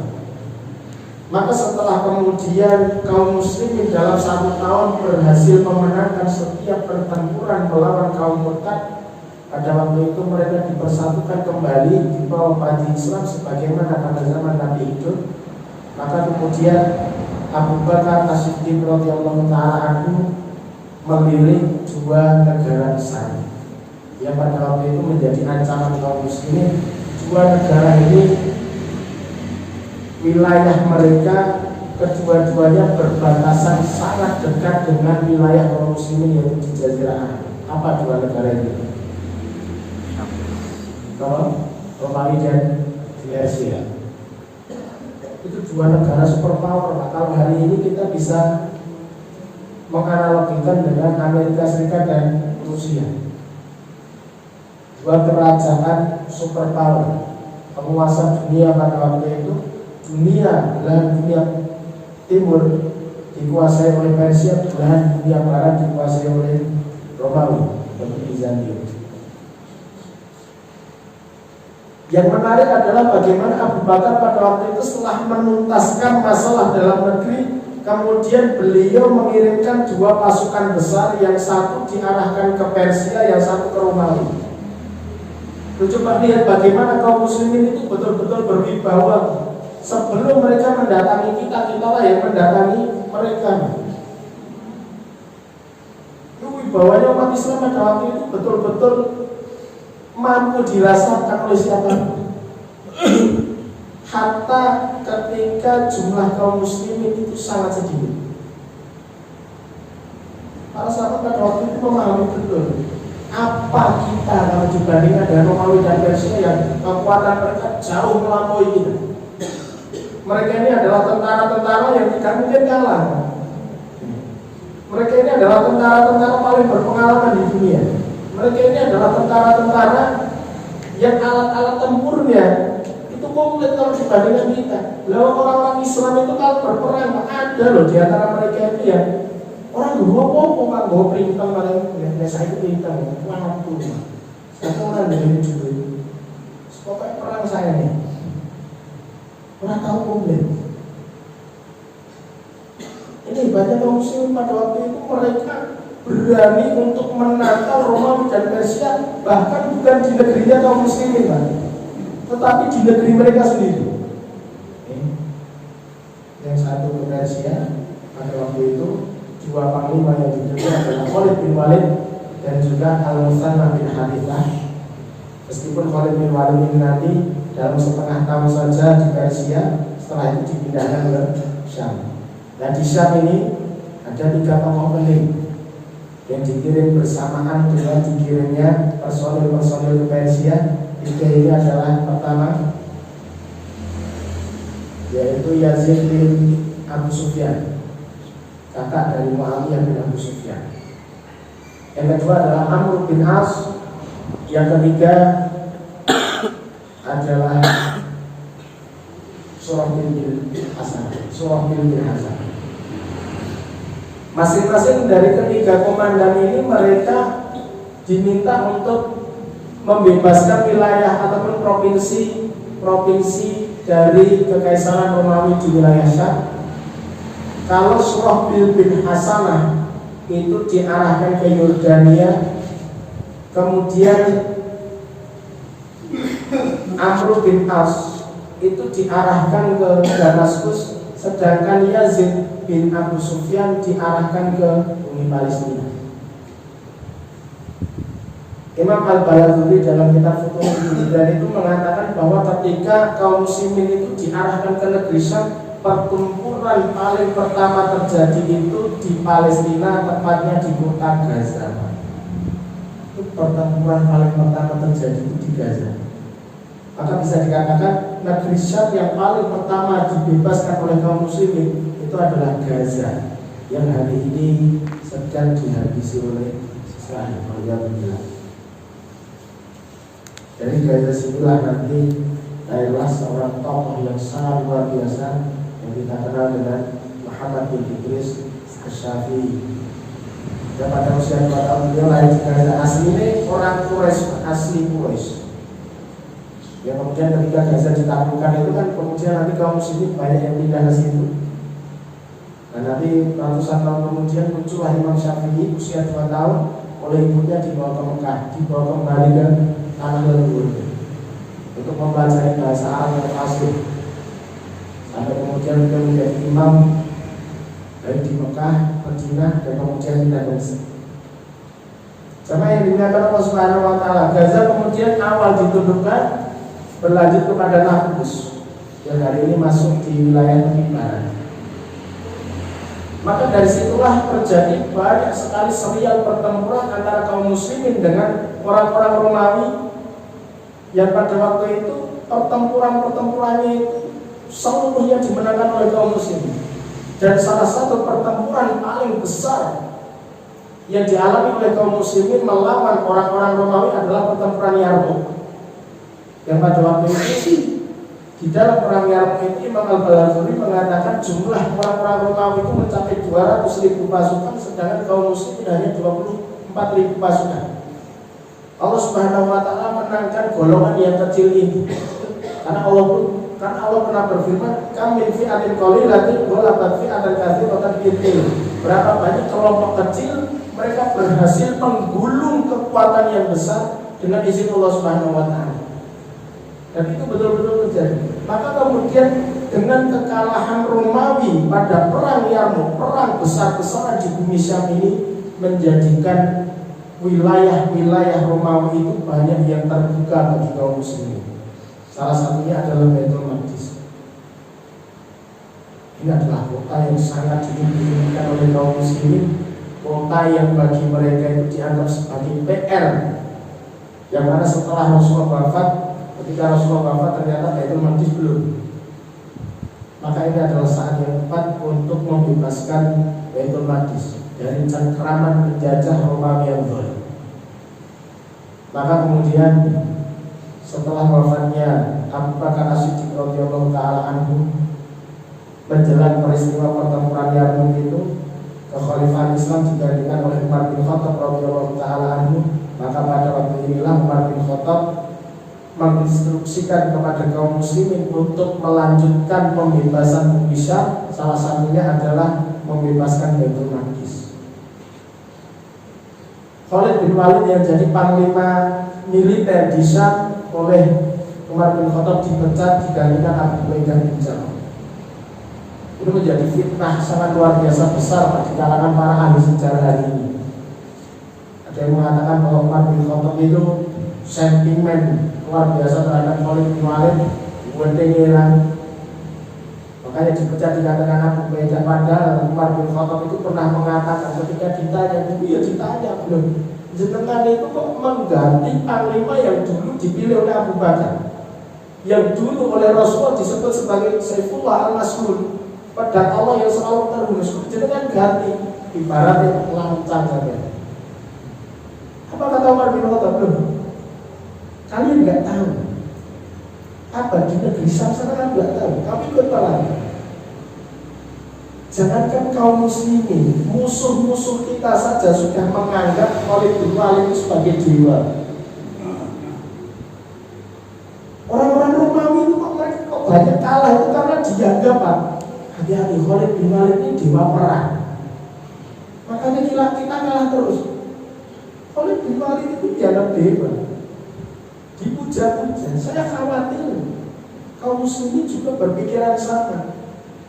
Maka setelah kemudian kaum muslimin dalam 1 tahun berhasil memenangkan setiap pertempuran melawan kaum murtad, pada waktu itu mereka dipersatukan kembali di bawah panji Islam sebagaimana pada zaman Nabi itu. Maka kemudian Abu Bakar As-Siddiq radhiyallahu taala anhu memilih 2 negara besar yang pada waktu itu menjadi ancaman kaum muslimin. 2 negara ini wilayah mereka kedua-duanya berbatasan sangat dekat dengan wilayah kaum muslimin yaitu di Jazirah Arab. Apa 2 negara ini? Romawi dan Persia. Itu 2 negara superpower. Kalau hari ini kita bisa menganalogikan dengan Amerika Serikat dan Rusia, 2 kerajaan superpower penguasa dunia pada waktu itu. Dunia belahan dunia timur dikuasai oleh Persia, belahan dunia barat dikuasai oleh Romawi atau Bizantium. Yang menarik adalah bagaimana Abu Bakar pada waktu itu setelah menuntaskan masalah dalam negeri, kemudian beliau mengirimkan 2 pasukan besar, yang satu diarahkan ke Persia, yang satu ke Romawi. Coba lihat bagaimana kaum muslimin itu betul-betul berwibawa. Sebelum mereka mendatangi kita, kitalah yang mendatangi mereka. Wibawanya umat Islam pada waktu itu betul-betul mampu dirasakan oleh siapapun. Hatta ketika jumlah kaum muslimin itu sangat sedikit, para sahabat pada waktu itu memahami betul apa kita kalau dibandingkan dengan Romawi dan Persia yang kekuatan mereka jauh melampaui kita. Mereka ini adalah tentara-tentara yang tidak mungkin kalah. Mereka ini adalah tentara-tentara paling berpengalaman di dunia. Mereka ini adalah tentara-tentara yang alat-alat tempurnya itu komplit kalau dibandingkan kita. Lalu orang-orang Islam itu kalau berperang ada loh di antara mereka itu yang orang bawa kan bawa perintah paling biasa itu perintah waktu. Satu orang dari itu. Pokoknya perang saya nih. Orang tahu komplit. Ini banyak kaum muslim pada waktu itu mereka berani untuk menantang Romawi dan Persia, bahkan bukan di negerinya kaum muslimin, tetapi di negeri mereka sendiri. Yang satu ke Persia pada waktu itu, 2 panglima yang dijaga adalah Khalid bin Walid dan juga Al-Musanna bin Harithah. Meskipun Khalid bin Walid ini nanti dalam setengah tahun saja di Persia, setelah itu dipindahkan ke Syam. Dan di Syam ini ada 3 tokoh penting yang dikirim bersamaan dengan dikirimnya personil-personil ke Persia. 3 ini adalah pertama yaitu Yazid bin Abu Sufyan, kakak dari Muawiyah bin Abu Sufyan. Yang kedua adalah Amr bin As. Yang ketiga adalah Surahbil bin Hasan. Masing-masing dari ketiga komandan ini mereka diminta untuk membebaskan wilayah ataupun provinsi dari Kekaisaran Romawi di wilayah Syam. Kalau Surahbil bin Hasanah itu diarahkan ke Yordania, kemudian Amr bin As itu diarahkan ke Damaskus, sedangkan Yazid bin Abu Sufyan diarahkan ke bumi Palestina. Imam Al-Baladuri dalam kitab Futuhul itu mengatakan bahwa ketika kaum muslimin itu diarahkan ke negeri Syam, pertempuran pertempuran paling pertama terjadi itu di Palestina, tepatnya di kota Gaza. Itu pertempuran paling pertama terjadi itu di Gaza. Maka bisa dikatakan negeri Syam yang paling pertama dibebaskan oleh kaum muslimin itu adalah Gaza, yang hari ini sedang dihabisi oleh Israel. Dari Gaza situlah nanti lahirlah seorang tokoh yang sangat luar biasa yang kita kenal dengan Muhammad bin Idris Asy-Syafi'i. Dan pada usia 4 tahun beliau lahir di Gaza. Aslinya orang Quraisy, asli Quraisy. Ya, kemudian ketika Gaza ditaklukkan itu kan kemudian nanti kaum muslimin banyak yang pindah ke situ. Dan nanti ratusan tahun kemudian muncullah Imam Syafi'i usia 2 tahun oleh ibunya dibawa ke Mekah, dibawa kembali ke tanah leluhur untuk mempelajari bahasa Arab yang fasih. Sampai kemudian beliau menjadi imam baik di Mekah, Madinah, dan kemudian pindah ke Mesir. Sama yang dimuliakan Allah Subhanahu wa taala, Gaza kemudian awal ditundukkan berlanjut kepada Nablus yang hari ini masuk di wilayah tepi barat. Maka dari situlah terjadi banyak sekali serial pertempuran antara kaum muslimin dengan orang-orang Romawi yang pada waktu itu pertempurannya itu seluruhnya dimenangkan oleh kaum muslimin. Dan salah satu pertempuran paling besar yang dialami oleh kaum muslimin melawan orang-orang Romawi adalah pertempuran Yarmouk. Yang pada waktu itu di dalam perang Yarmouk itu Imam Al-Balaghuri mengatakan jumlah orang-orang Romawi itu mencapai 200.000 pasukan, sedangkan kaum muslimin hanya 24.000 pasukan. Allah Subhanahu wa taala menangkan golongan yang kecil ini. Karena Allah pernah berfirman, "Kam min fi'atin qalilatin ghalabat fi'atan katsiratan bi'idznillah." Berapa banyak kelompok kecil mereka berhasil menggulung kekuatan yang besar dengan izin Allah Subhanahu wa taala. Dan itu betul-betul terjadi. Maka kemudian dengan kekalahan Romawi pada perang Yarmouk, perang besar-besaran di bumi Syam ini menjadikan wilayah-wilayah Romawi itu banyak yang terbuka bagi kaum muslimin. Salah satunya adalah Baitul Maqdis. Ini adalah kota yang sangat diinginkan oleh kaum muslimin, kota yang bagi mereka itu dianggap sebagai PR. Yang mana setelah Rasulullah wafat, ketika Rasulullah wafat ternyata Baitul Maqdis belum. Maka ini adalah saat yang tepat untuk membebaskan Baitul Maqdis dari cengkraman penjajah Romawi yang zalim. Maka kemudian setelah wafatnya Abu Bakar As-Siddiq radhiyallahu taala anhu, menjelang peristiwa pertempuran Yarmouk itu, kekhalifahan Islam digantikan oleh Umar bin Khattab radhiyallahu taala anhu. Maka pada waktu inilah Umar bin Khattab menginstruksikan kepada kaum muslimin untuk melanjutkan pembebasan bumi Syam. Salah satunya adalah membebaskan Baitul Maqdis. Khalid bin Walid yang jadi panglima militer di Syam oleh Umar bin Khattab dipecat, digantikan Abu Ubaidah bin Jarrah. Itu menjadi fitnah sangat luar biasa besar di kalangan para ahli sejarah hari ini. Ada yang mengatakan bahwa Umar bin Khattab itu sentimen luar biasa terhadap Khalid bin Walid, wendengeran. Makanya dipecat, dikatakan Abu Ubaidah. Padahal Umar bin Khattab itu pernah mengatakan ketika ditanya, belum jenengan itu kok mengganti panglima yang dulu dipilih oleh Abu Bakar, yang dulu oleh Rasulullah disebut sebagai Saifullah al-Maslul, pedang Allah yang selalu terhunus, jenengan ganti, ibaratnya lancang saja. Apa kata Umar bin Khattab? Kalian nggak tahu apa di negeri Syam sana, kan nggak tahu, tapi ikut lagi. Jangankan kaum muslimin, musuh-musuh kita saja sudah menganggap Khalid bin Walid itu sebagai dewa. Orang-orang Romawi itu kok banyak kalah itu karena dianggap hati-hati, Khalid bin Walid ini dewa perang. Makanya kita kalah terus. Khalid bin Walid itu dianggap dewa, dipuja-puja. Saya khawatir kaum muslimin juga berpikiran sama.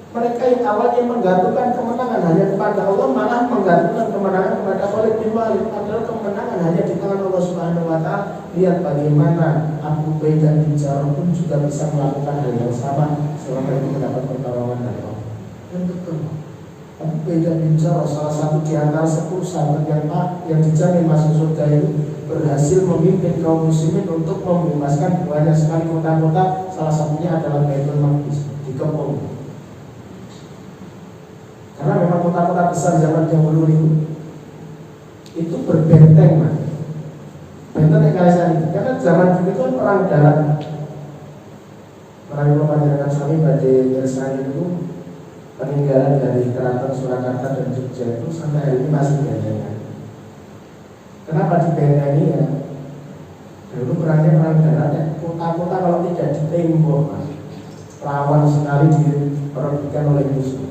Mereka yang awalnya menggantungkan kemenangan hanya kepada Allah, malah menggantungkan kemenangan kepada Khalid bin Walid. Padahal kemenangan hanya di tangan Allah Subhanahu wa taala. Lihat bagaimana Abu Ubaidah bin Jarrah pun juga bisa melakukan hal yang sama selama itu mendapat pertolongan dari Allah. dan ketemu. Tapi beda bicara, salah satu di antara 10 sahabat yang dijamin masuk surga itu berhasil memimpin kaum muslimin untuk membebaskan banyak sekali kota-kota. Salah satunya adalah Baitul Maqdis, dikepung. Karena memang kota-kota besar zaman dahulu itu berbenteng, Mas. Benteng yang kalian ini, karena zaman dulu itu kan perang darat. Perang Panjang Sami badai Gersani itu peninggalan dari Keraton Surakarta dan Jogja itu sampai hari ini masih bentengan. Kenapa dibentengi ya? Dulu perangnya perang darat ya. Kota-kota kalau tidak ditembok, Mas, rawan sekali diperebutkan oleh musuh.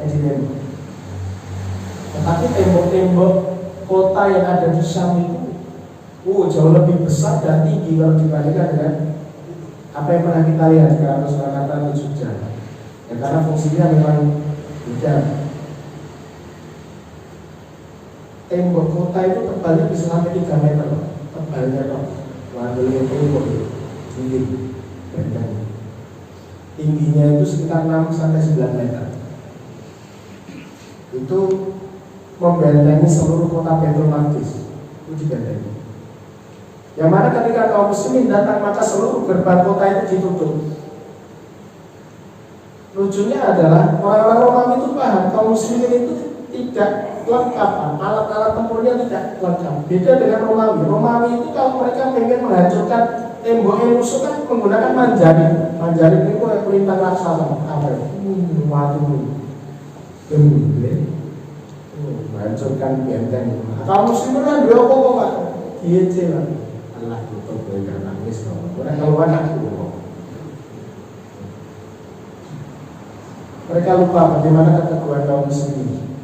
Ditembok. Tetapi tembok-tembok kota yang ada di Syam itu jauh lebih besar dan tinggi kalau dibandingkan dengan apa yang pernah kita lihat di Keraton Surakarta atau Jogja. Ya, karena fungsinya memang beda. Tembok kota itu tebalnya bisa sampai 3 meter, tebalnya kok. Wadahnya tembok tinggi, benteng. Tingginya itu sekitar 6 sampai 9 meter. Itu membentengi seluruh kota Baitul Maqdis. Itu dibentengi. Yang mana ketika kaum muslimin datang maka seluruh gerbang kota itu ditutup. Lucunya adalah orang-orang Romawi itu paham kaum muslimin itu tidak lengkap, alat-alat tempurnya tidak lengkap. Beda dengan Romawi. Romawi itu kalau mereka ingin menghancurkan tembok musuh kan menggunakan manjarin. Manjarin itu kayak pelintang raksasa. Apa itu? Watu. Menghancurkan benteng. Kaum muslimin kan dua kok Pak. Iya lah. Allah tutup dengan nangis. Mereka lupa Mereka lupa bagaimana keteguhan kaum muslimin.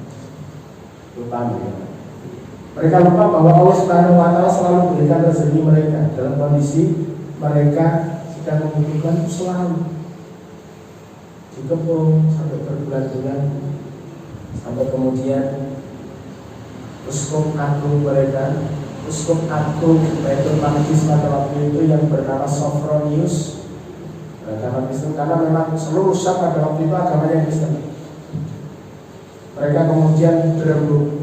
Lupa ya. Mereka lupa bahwa Allah Subhanahu wa Ta'ala selalu memberikan rezeki mereka dalam kondisi mereka sedang membutuhkan selalu dikepung sampai berbulan-bulan, sampai kemudian uskup agung mereka, uskup agung Baitul Maqdis pada waktu itu yang bernama Sophronius, agama Kristen, karena memang seluruh Syam pada waktu itu agamanya Kristen. Mereka kemudian berembuk.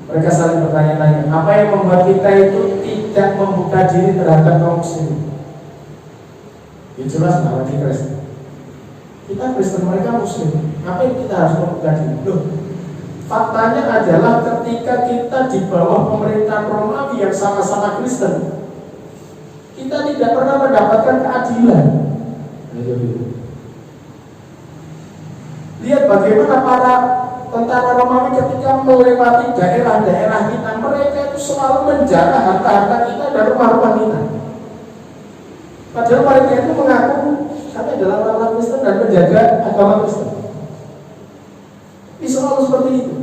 Mereka saling bertanya-tanya, apa yang membuat kita itu tidak membuka diri terhadap kaum muslimin? Ya jelas bahwa kita Kristen. Kita Kristen, mereka Muslim. Apa yang kita harus membuka diri? Loh, faktanya adalah ketika kita di bawah pemerintahan Romawi yang sama-sama Kristen, kita tidak pernah mendapatkan keadilan. Lihat bagaimana para tentara Romawi ketika melewati daerah-daerah kita, mereka itu selalu menjaga harta-harta kita dan rumah-rumah kita. Padahal mereka itu mengaku kami adalah orang Kristen dan menjaga agama Kristen. Ini selalu seperti itu.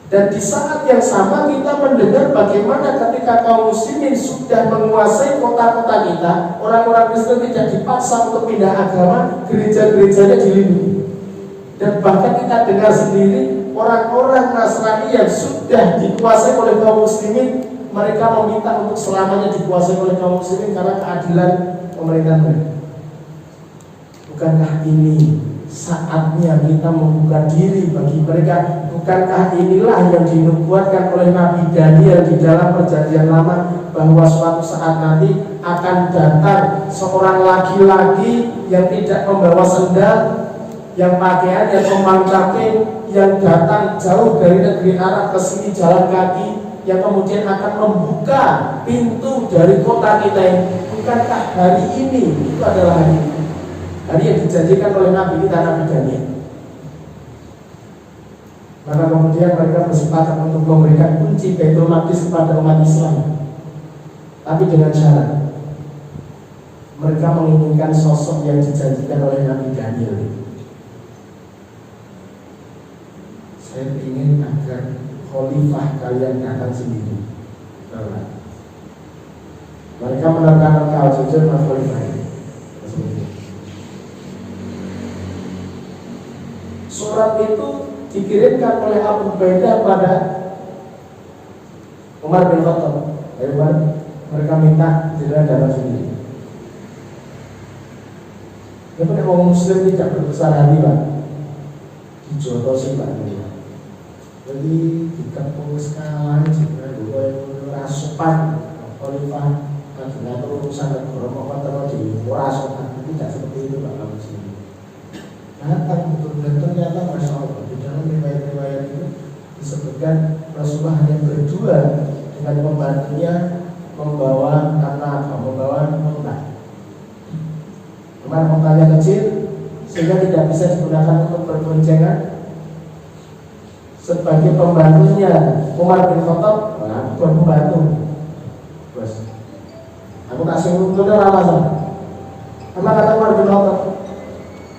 Dan di saat yang sama kita mendengar bagaimana ketika kaum muslimin sudah menguasai kota-kota kita, orang-orang Kristen tidak dipaksa untuk pindah agama, gereja-gerejanya dilindungi. Dan bahkan kita dengar sendiri orang-orang Nasrani yang sudah dikuasai oleh kaum muslimin, mereka meminta untuk selamanya dikuasai oleh kaum muslimin karena keadilan pemerintahan mereka. Bukankah ini saatnya kita membuka diri bagi mereka? Bukankah inilah yang dinubuatkan oleh Nabi Daniel di dalam perjanjian lama, bahwa suatu saat nanti akan datang seorang laki-laki yang tidak membawa sendal, yang pakaiannya komang caping, yang datang jauh dari negeri Arab ke sini jalan kaki, yang kemudian akan membuka pintu dari kota kita ini. Bukankah hari ini itu adalah hari yang dijanjikan oleh Nabi kita, Nabi Daniel? Maka kemudian mereka bersepakat untuk memberikan kunci Baitul Maqdis kepada umat Islam, tapi dengan syarat mereka menginginkan sosok yang dijanjikan oleh Nabi Daniel. Saya ingin agar khalifah kalian datang sendiri. Mereka menerangkan engkau jujur mas khalifah ini. Surat itu dikirimkan oleh Abu Ubaidah pada Umar bin Khattab. Mereka minta jenderal datang sendiri. Ya kan orang muslim tidak berbesar hati Pak, dijotosi Pak. Jadi dikepung sekali juga dulu rasupan Khalifah lagi ngatur urusan negara mau terus di rasupan, tidak seperti itu Pak kalau sini. Datang betul dan ternyata Masya Allah di dalam riwayat-riwayat itu disebutkan Rasulullah hanya berdua dengan pembantunya membawa anak, membawa unta. Cuman untanya kecil sehingga tidak bisa digunakan untuk berboncengan. Sebagai pembantunya Umar bin Khattab, bukan pembantu. Bos, aku kasih untanya ramah. Apa kata Umar bin Khattab?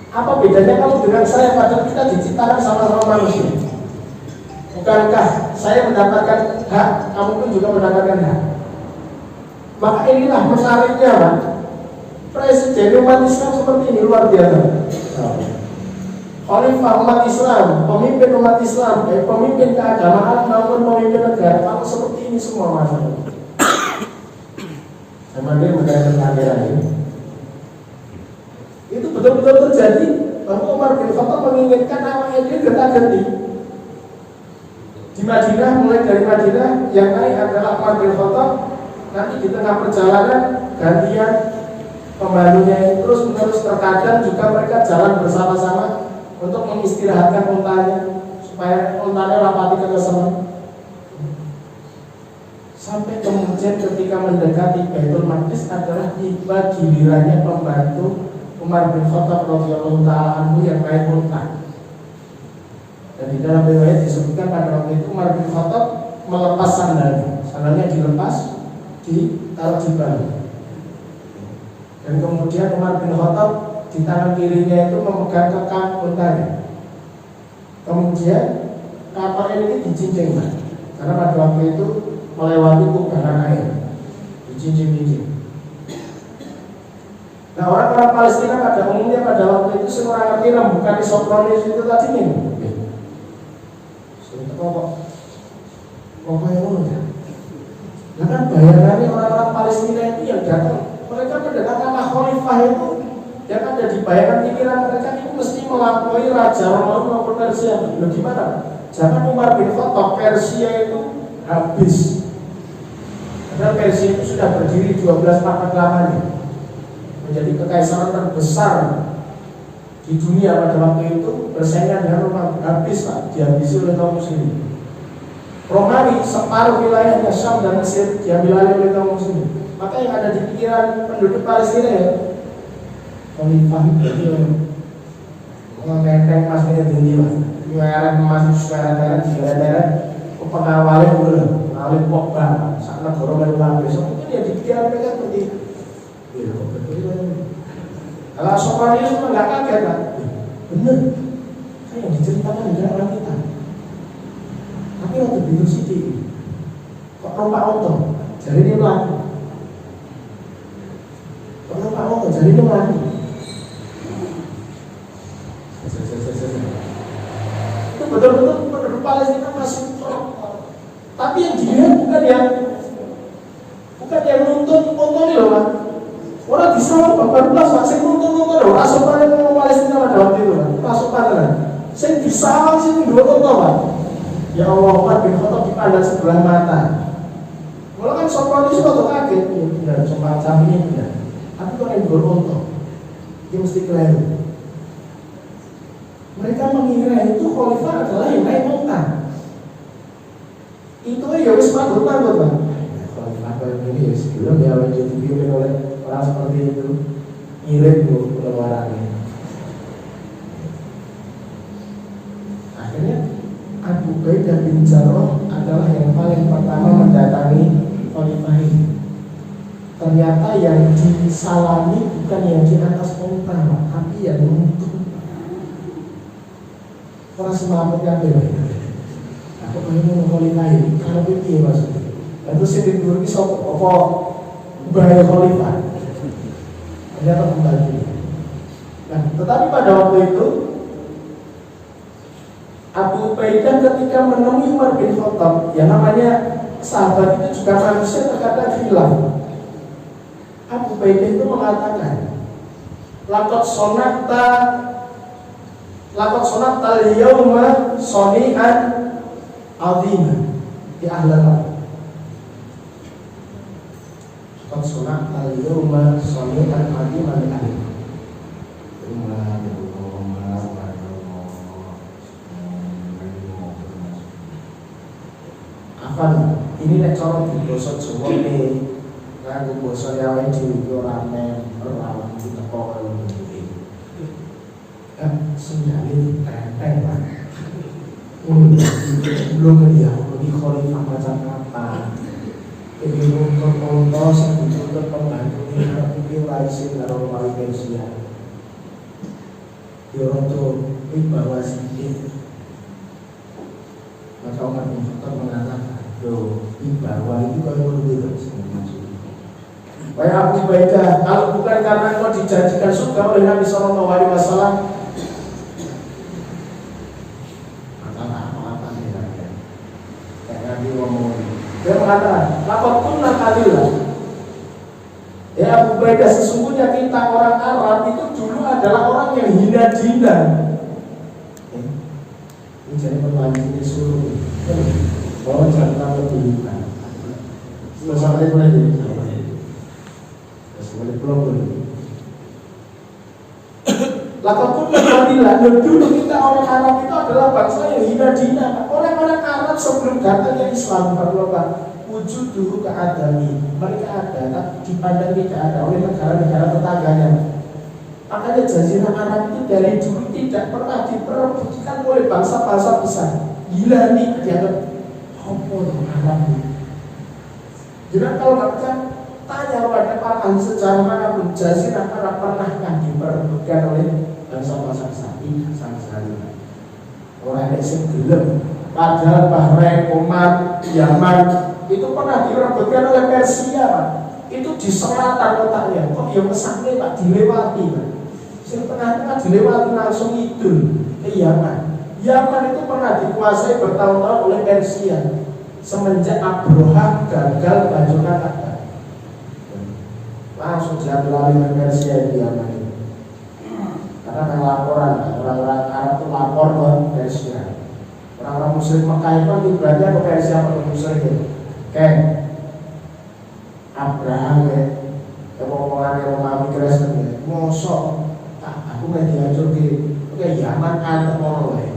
Apa bedanya kamu dengan saya padahal kita diciptakan sama-sama manusia? Bukankah saya mendapatkan hak, kamu pun juga mendapatkan hak? Maka inilah menariknya Pak. Presiden umat Islam seperti ini luar biasa. Khalifah umat Islam, pemimpin umat Islam, pemimpin keagamaan maupun pemimpin negara, kalau seperti ini semua masalah. Sama dia mengenai kamera ini. Itu betul-betul terjadi bahwa Umar bin Khattab menginginkan namanya dia gerta-gerti. Di Madinah, mulai dari Madinah yang naik adalah Umar bin Khattab. Nanti di tengah perjalanan gantian pembantunya ini terus-menerus, terkadang juga mereka jalan bersama-sama untuk mengistirahatkan untanya supaya untanya rapati kekeselan. Sampai kemudian ketika mendekati Baitul Maqdis adalah tiba gilirannya pembantu Umar bin Khattab radhiyallahu ta'ala anhu yang naik unta. Dan di dalam riwayat disebutkan pada waktu itu Umar bin Khattab melepas sandalnya. Sandalnya dilepas, ditaruh di bahu. Dan kemudian Umar bin Khattab di tangan kirinya itu memegang kekang untanya. Kemudian kapal ini dicincang, karena pada waktu itu melewati kubangan air, dicincang-cincang. Nah, orang-orang Palestina pada umumnya pada waktu itu semua ngerti bukan di Sopronis itu tadi nih. Pokoknya udah. Nah kan bayangannya orang-orang Palestina itu yang datang, mereka mendengar nama Khalifah itu yang ada di bayangan pikiran mereka itu mesti melampaui Raja Romawi maupun Persia. Loh gimana? Zaman Umar bin Khattab Persia itu habis. Karena Persia itu sudah berdiri 12 abad lamanya, menjadi kekaisaran terbesar di dunia pada waktu itu, bersaing dengan Romawi. Habis Pak, dihabisi oleh kaum muslimin. Romawi separuh wilayahnya Syam dan Mesir diambil oleh kaum muslimin. Maka yang ada di pikiran penduduk Palestina ya Khalifah itu ngenteng masnya tinggi lah, nyuaran masuk suara di daerah pengawalnya dulu, ngawin pokba, saat negara baru besok mungkin ya di pikiran mereka seperti kalau sopan ini semua nggak kaget kan? Bener, kan yang diceritakan di dalam kita. Tapi waktu bintu sidi, kok rompak untung, jadi dia melaku. Kok rompak untung, jadi dia melaku. Itu betul-betul penduduk Palestina masih corok. Tapi yang dilihat bukan yang nuntun ini loh Pak. Orang bisa baru pas saya nuntun loh. Rasukan yang mau Palestina pada waktu itu kan, rasukan kan. Saya bisa sih dua contoh Pak. Ya Allah, Umar bin Khattab dipandang sebelah mata. Kalau kan Sopan itu waktu kaget, benar, sempat ini benar. Tapi kalau yang beruntung, dia mesti keliru. Mereka mengira itu Khalifah adalah yang naik unta. Itu ya wis mangut-mangut Pak. Khalifah ini ya sebelum ya dipimpin oleh orang seperti itu, irit tuh pengeluarannya. Akhirnya Abu Ubaidah bin Jarrah adalah yang paling pertama mendatangi Khalifah ini. Ternyata yang disalami bukan yang di atas unta, tapi yang untuk orang selamat yang beda. Aku pengen Khalifah ini, kalau itu maksudnya. Lalu saya dulu ini sok apa bahaya Khalifah. Ternyata membantu. Nah, tetapi pada waktu itu Abu Ubaidah ketika menemui Umar bin Khattab, yang namanya sahabat itu juga manusia terkadang hilang. Abu Ubaidah itu mengatakan, Lakot sonata al-yawma soni'an azima di ahlal. Lakot sonata al-yawma soni'an azima di ahlal. Apa ini nek cara di basa Jawa ne kanggo basa Jawa dhewe ora men ora diteko karo ngene. Sendalin tenteng Pak. Belum dia di khalifah macam apa. Ini untuk sebetulnya pembantu ini harus laisi karo wali pensiun. Yo untuk bawa sedikit. Maka Umar bin Khattab mengatakan, bawa itu kalau lebih maksud. Wahai Abu Ubaidah, kalau bukan karena engkau dijanjikan surga oleh Nabi Sallallahu Alaihi Wasallam, dia mengatakan, lapor pun nakalilah. Ya Abu Ubaidah, sesungguhnya kita orang Arab itu dulu adalah orang yang hina-hina. Ini jadi pertanyaan ini suruh. Oh jangan lebih bukan. Sampai boleh jadi. Sampai belum. Lapor pun nakalilah. Dulu kita orang Arab itu adalah bangsa yang hina-hina. Orang-orang Arab sebelum datangnya Islam berlomba wujud dulu keadami. Mereka ada, dipandang tidak ada oleh negara-negara tetangganya. Makanya Jazirah Arab itu dari dulu tidak pernah diperebutkan oleh bangsa-bangsa besar. Gila nih dianggap apa Arab ini. Jadi kalau nggak tanya kepada para ahli sejarah manapun, Jazirah Arab pernahkah diperebutkan oleh bangsa-bangsa besar? Tidak sama sekali. Orang yang gelap. Padahal Bahrain, Oman, Yaman itu pernah direbutkan oleh Persia, Pak. Itu di selatan letaknya. Kok yang kesana Pak dilewati, Pak. Yang tengah-tengah dilewati langsung itu ke Yaman. Yaman itu pernah dikuasai bertahun-tahun oleh Persia semenjak Abraha gagal menghancurkan Ka'bah. Langsung diambil oleh Persia di Yaman itu. Karena ada laporan, orang-orang Arab itu lapor ke Persia. Orang-orang Muslim Mekah itu ibaratnya ke Persia atau Muslim. Kayak Abraham ya, omongan Romawi Kristen ya, mosok aku nggak diatur di Yaman atau orang lain,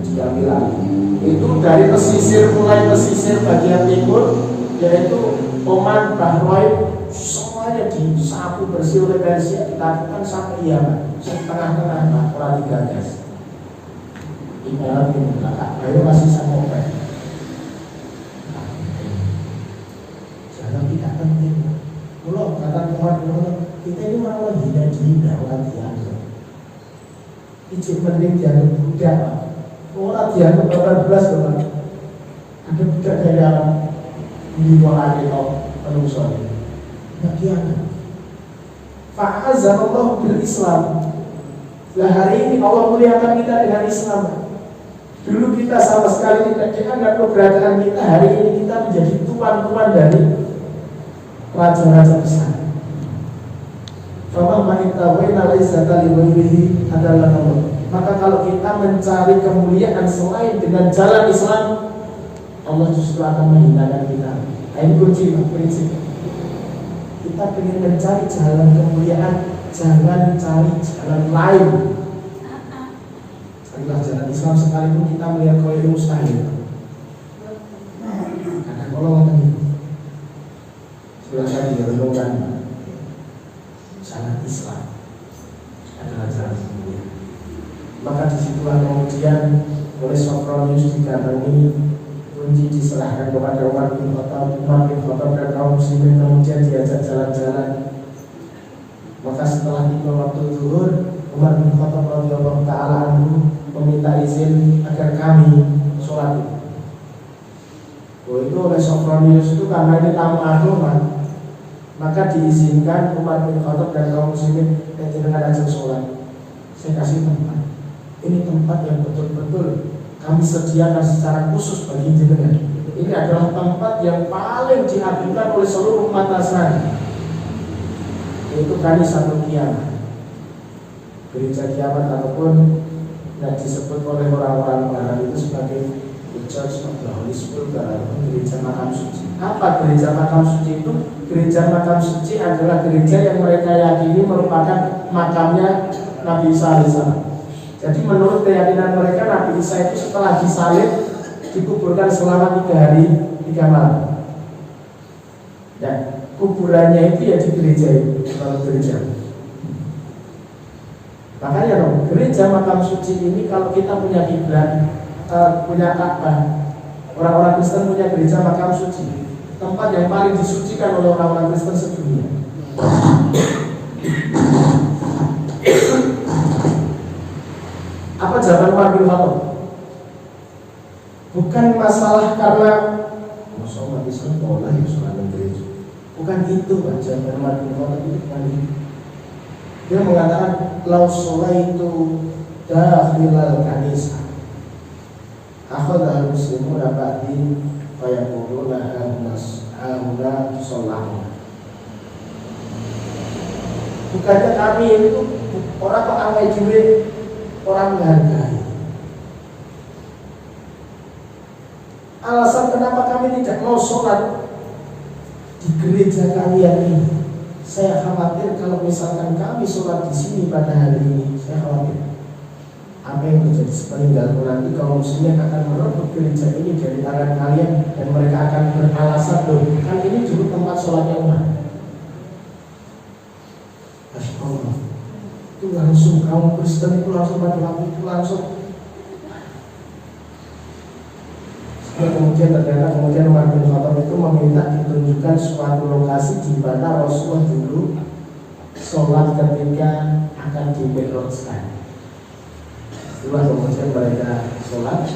diambil lagi. Itu dari pesisir mulai pesisir bagian timur, yaitu Oman, Bahrain, semuanya disapu bersih oleh Persia, ditaklukkan sampai Yaman, setengah-tengah orang digagas. Ibarat ini, ayo masih sama Open. Tidak penting. Kalau kata teman-teman, kita ini malah hina-hina orang dianggap. Ijib penting dianggap budak. Orang dianggap 18 teman. Ada budak dari Arab di bawah atau penungso. Tidak dianggap. Fa'azallahu bil Islam. Lah hari ini Allah muliakan kita dengan Islam. Dulu kita sama sekali tidak dianggap keberadaan kita. Hari ini kita menjadi tuan-tuan dari raja-raja besar. Adalah Allah. Maka kalau kita mencari kemuliaan selain dengan jalan Islam, Allah justru akan menghinakan kita. Ini kunci prinsip. Kita ingin mencari jalan kemuliaan, jangan cari jalan lain. Carilah jalan Islam sekalipun kita melihat kau itu mustahil. Karena kalau sudah saya direnungkan, jalan Islam adalah jalan kemuliaan. Maka disitulah kemudian oleh Sofronius didatangi, kunci diserahkan kepada Umar bin Khattab. Umar bin Khattab dan kaum muslimin kemudian diajak jalan-jalan. Maka setelah itu waktu zuhur, Umar bin Khattab radhiyallahu taala anhu meminta izin agar kami sholat. Itu oleh Sofronius itu karena ini tamu agama, maka diizinkan Umar bin Khattab dan kaum muslimin dengan ajak sholat. Saya kasih tempat. Ini tempat yang betul-betul kami sediakan secara khusus bagi jenengan. Ini adalah tempat yang paling diadukan oleh seluruh umat Nasrani, yaitu kali satu kiamat. gereja kiamat ataupun yang disebut oleh orang-orang barat itu sebagai The Church of the Holy Sepulchre atau gereja makam suci. Apa gereja makam suci itu? Gereja makam suci adalah gereja yang mereka yakini merupakan makamnya Nabi Isa alaihissalam. Jadi menurut keyakinan mereka Nabi Isa itu setelah disalib dikuburkan selama 3 hari 3 malam. Ya, kuburannya itu ya di gereja itu, kalau gereja. Makanya dong, gereja makam suci ini kalau kita punya kiblat, punya Ka'bah, orang-orang Kristen punya gereja makam suci, tempat yang paling disucikan oleh orang-orang Kristen sedunia. Apa jawaban Umar bin Khattab? Bukan masalah karena umat Islam boleh ya sholat di gereja. Bukan itu Pak, jawaban Umar bin Khattab itu bukan itu. Dia mengatakan lau sholaitu dakhilal kanisa akhadha muslimuna ba'di fayaquluna hauna sholahna. Bukannya kami itu orang kok awake dhewe orang menghargai. Alasan kenapa kami tidak mau sholat di gereja kalian ini, saya khawatir kalau misalkan kami sholat di sini pada hari ini, saya khawatir apa yang terjadi sepeninggalku nanti kalau muslimnya akan merebut gereja ini dari tangan kalian dan mereka akan beralasan loh, kan ini dulu tempat sholatnya umat. Masya Allah, itu langsung kaum Kristen itu langsung pada waktu itu langsung. Kemudian ternyata Umar bin Khattab itu meminta ditunjukkan suatu lokasi di mana Rasulullah dulu sholat ketika akan dimi'rajkan. Itulah kemudian mereka sholat.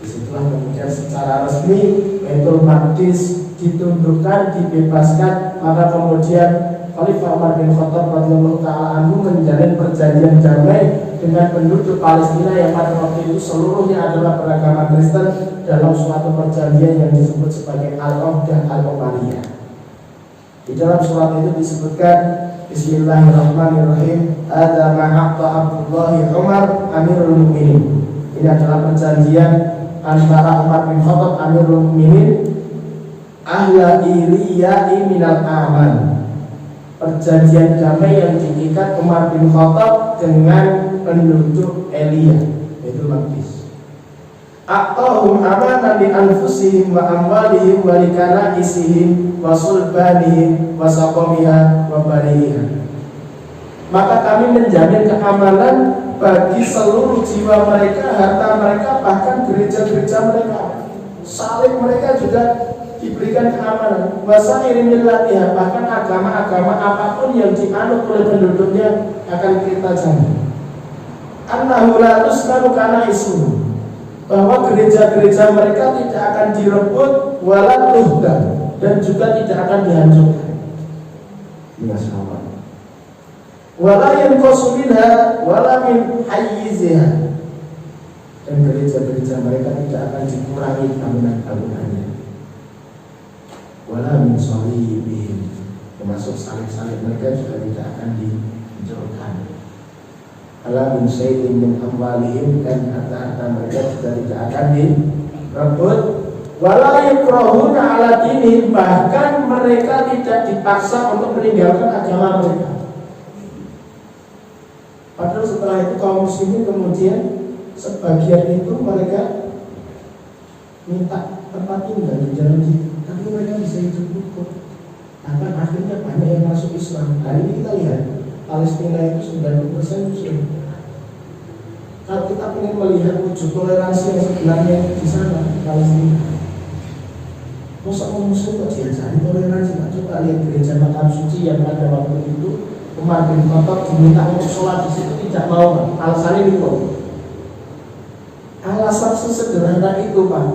Disitulah kemudian secara resmi Baitul Maqdis ditundukkan, dibebaskan. Maka kemudian Khalifah Umar bin Khattab radhiyallahu taala anhu menjalin perjanjian damai dengan penduduk Palestina yang pada waktu itu seluruhnya adalah beragama Kristen dalam suatu perjanjian yang disebut sebagai Al-Uqdah Al-Umariyah. Di dalam surat itu disebutkan Bismillahirrahmanirrahim, Hadza ma aqta Abdullah Umar Amirul Mukminin. Ini adalah perjanjian antara Umar bin Khattab Amirul Mukminin ahla iriya'i minal aman. Perjanjian damai yang diikat Umar bin Khattab dengan penduduk Elia, itu Maqdis. Aqtahum amanan li anfusihim wa amwalihim wa likana'isihim wa sulbanihim wa saqamiha wa bariha. Maka kami menjamin keamanan bagi seluruh jiwa mereka, harta mereka, bahkan gereja-gereja mereka. Salib mereka juga diberikan keamanan. Wasairin millatiha, bahkan agama-agama apapun yang dianut oleh penduduknya akan kita jamin. Annahu la tuskanu kana isu, bahwa gereja-gereja mereka tidak akan direbut wala tuhda, dan juga tidak akan dihancurkan. Masyaallah. Wala yanqusu minha wala min hayyiziha, dan gereja-gereja mereka tidak akan dikurangi bangunan-bangunannya. Wala min salibihim, termasuk salib-salib mereka juga tidak akan dihancurkan. Ala min syai'in min amwalihim, dan harta-harta mereka juga tidak akan direbut. Wala yukrahuna ala dinihim, bahkan mereka tidak dipaksa untuk meninggalkan agama mereka. Padahal setelah itu kaum muslimin kemudian sebagian itu mereka minta tempat tinggal di dalam situ, tapi mereka bisa hidup hukum. Bahkan akhirnya banyak yang masuk Islam. Hari ini kita lihat Palestina itu 90% Muslim. Kalau kita ingin melihat wujud toleransi yang sebenarnya di sana Palestina, masa orang Muslim kok diajari toleransi? Coba lihat gereja makam suci yang pada waktu itu Umar bin Khattab diminta untuk sholat di situ tidak mau. Alasannya itu, alasan sesederhana itu Pak,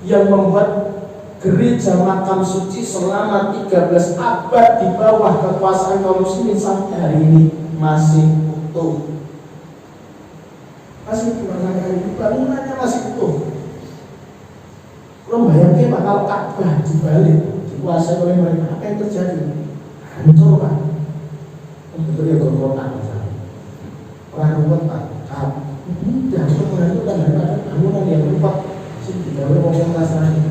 yang membuat gereja makam suci selama 13 abad di bawah kekuasaan kaum muslimin sampai hari ini masih utuh. Masih bangunannya masih utuh. Lo bayangin Pak, kalau Ka'bah dibalik dikuasai oleh mereka, apa yang terjadi? Hancur Pak. Betul ya, gorgotan. orang ruwet Pak. Udah menentukan daripada bangunan yang rupak sih tidak ngomong Nasrani.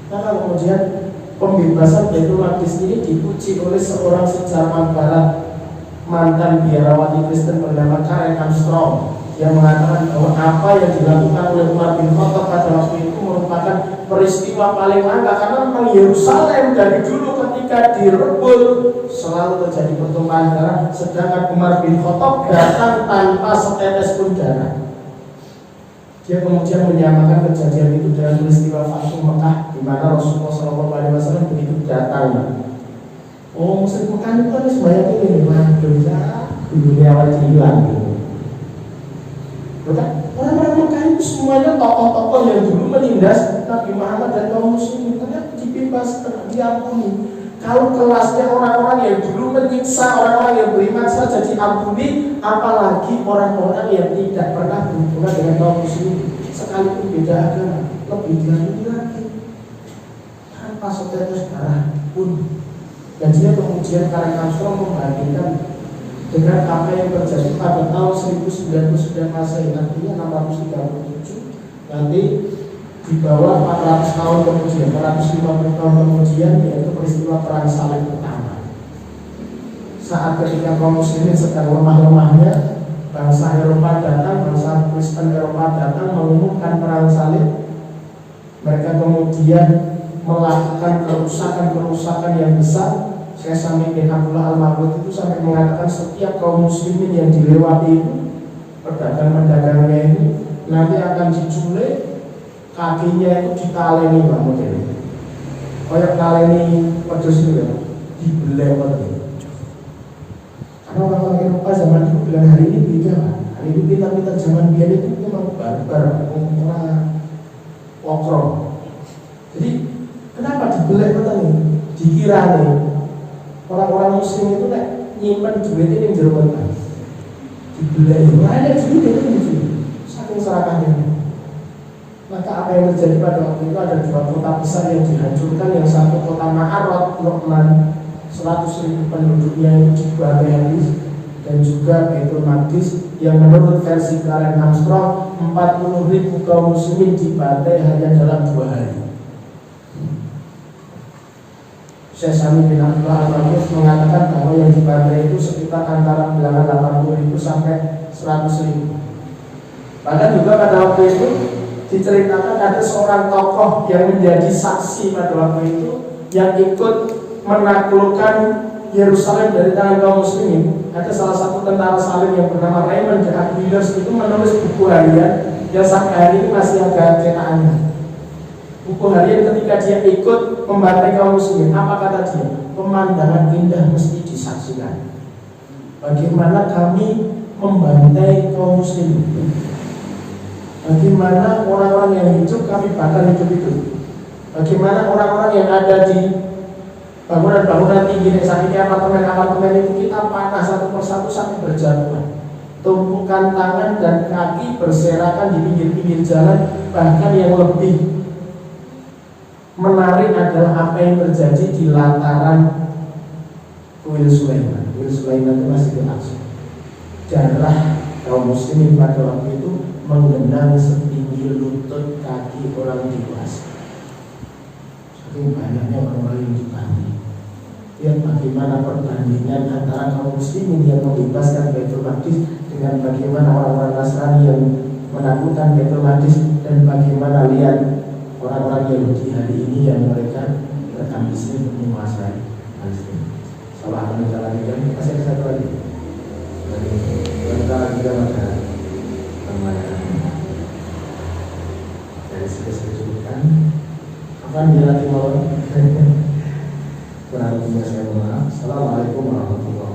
Maka kemudian pembebasan Baitul Maqdis ini dipuji oleh seorang sejarawan Barat, mantan biarawati Kristen bernama Karen Armstrong, yang mengatakan bahwa apa yang dilakukan oleh Umar bin Khattab pada waktu itu merupakan peristiwa paling langka, karena memang Yerusalem dari dulu ketika direbut selalu terjadi pertumpahan darah, sedangkan Umar bin Khattab datang tanpa setetes pun darah. Dia kemudian menyamakan kejadian itu dengan peristiwa Fathu Mekah, di mana Rasulullah SAW begitu datang. Oh, Muslim Mekah itu kan sebanyak ini, waduh ya, dunia awal hilang gitu. Bukan? Orang-orang Mekah itu semuanya tokoh-tokoh yang dulu menindas Nabi Muhammad dan kaum muslimin, ternyata dibebaskan, diampuni. Kalau kelasnya orang-orang yang dulu menyiksa orang-orang yang beriman saja diampuni, apalagi orang-orang yang tidak pernah berhubungan dengan kaum muslimin, sekalipun beda agama, lebih diampuni lagi tanpa setetes darah pun. Dan dia kemudian Karen Armstrong membandingkan dengan apa yang terjadi pada tahun 1099 Masehi, artinya 637, nanti di bawah 400 tahun kemudian, 450 tahun kemudian, yaitu peristiwa Perang Salib pertama. Saat ketika kaum muslimin sedang lemah-lemahnya, bangsa Eropa datang, bangsa Kristen Eropa datang mengumumkan Perang Salib. Mereka kemudian melakukan kerusakan yang besar. Saya Sami bin Abdullah Al-Mabud itu sampai mengatakan setiap kaum muslimin yang dilewati itu, pedagang-pedagangnya ini nanti akan diculik, kakinya itu ditaleni Pak modelnya. Kayak taleni pedus itu ya, dibelek modelnya. Karena orang-orang Eropa zaman dulu bilang hari ini beda Pak. Hari ini kita zaman biar itu memang barbar, orang lokro. Jadi kenapa dibelek modelnya? Dikira nih orang-orang muslim itu nyimpan duit ini yang jerman dibelai, ada duit itu saking serakahnya. Maka apa yang terjadi pada waktu itu, ada dua kota besar yang dihancurkan. Yang satu kota Ma'arad, Nu'man, 100.000 penduduknya itu dibantai habis, dan juga Baitul Maqdis yang menurut versi Karen Armstrong 40.000 kaum muslimin dibantai hanya dalam 2 hari. Syekh Sami bin Abdullah Al-Mabud mengatakan bahwa yang dibantai itu sekitar antara bilangan 80.000 sampai 100.000. Bahkan juga pada waktu itu diceritakan ada seorang tokoh yang menjadi saksi pada waktu itu, yang ikut menaklukkan Yerusalem dari tangan kaum muslimin. Ada salah satu tentara Salim yang bernama Raymond de Aquiles, itu menulis buku harian yang sampai hari ini masih ada cetakannya. Buku harian ketika dia ikut membantai kaum muslimin, apa kata dia? Pemandangan indah mesti disaksikan. Bagaimana kami membantai kaum muslimin, bagaimana orang-orang yang hidup kami bakar hidup-hidup, bagaimana orang-orang yang ada di bangunan-bangunan tinggi yang saat ini apartemen-apartemen itu kita panah satu persatu sampai berjatuhan. Tumpukan tangan dan kaki berserakan di pinggir-pinggir jalan. Bahkan yang lebih menarik adalah apa yang terjadi di lataran Kuil Sulaiman. Kuil Sulaiman itu masih berlangsung. Darah kaum muslimin pada waktu itu menggenang setinggi lutut kaki orang dewasa. Saking banyaknya orang yang dibantai. Lihat bagaimana perbandingan antara kaum muslimin yang membebaskan Baitul Maqdis dengan bagaimana orang-orang Nasrani yang menaklukkan Baitul Maqdis, dan bagaimana lihat orang-orang Yahudi hari ini yang mereka berambisi untuk menguasai Palestina. Salah akan bicara lagi kan? Masih ada satu lagi. Sebentar lagi kita pada pembayaran dari segi sebutkan. Kapan dia lagi mau? Kurang lebihnya saya mohon maaf. Assalamualaikum warahmatullahi wabarakatuh.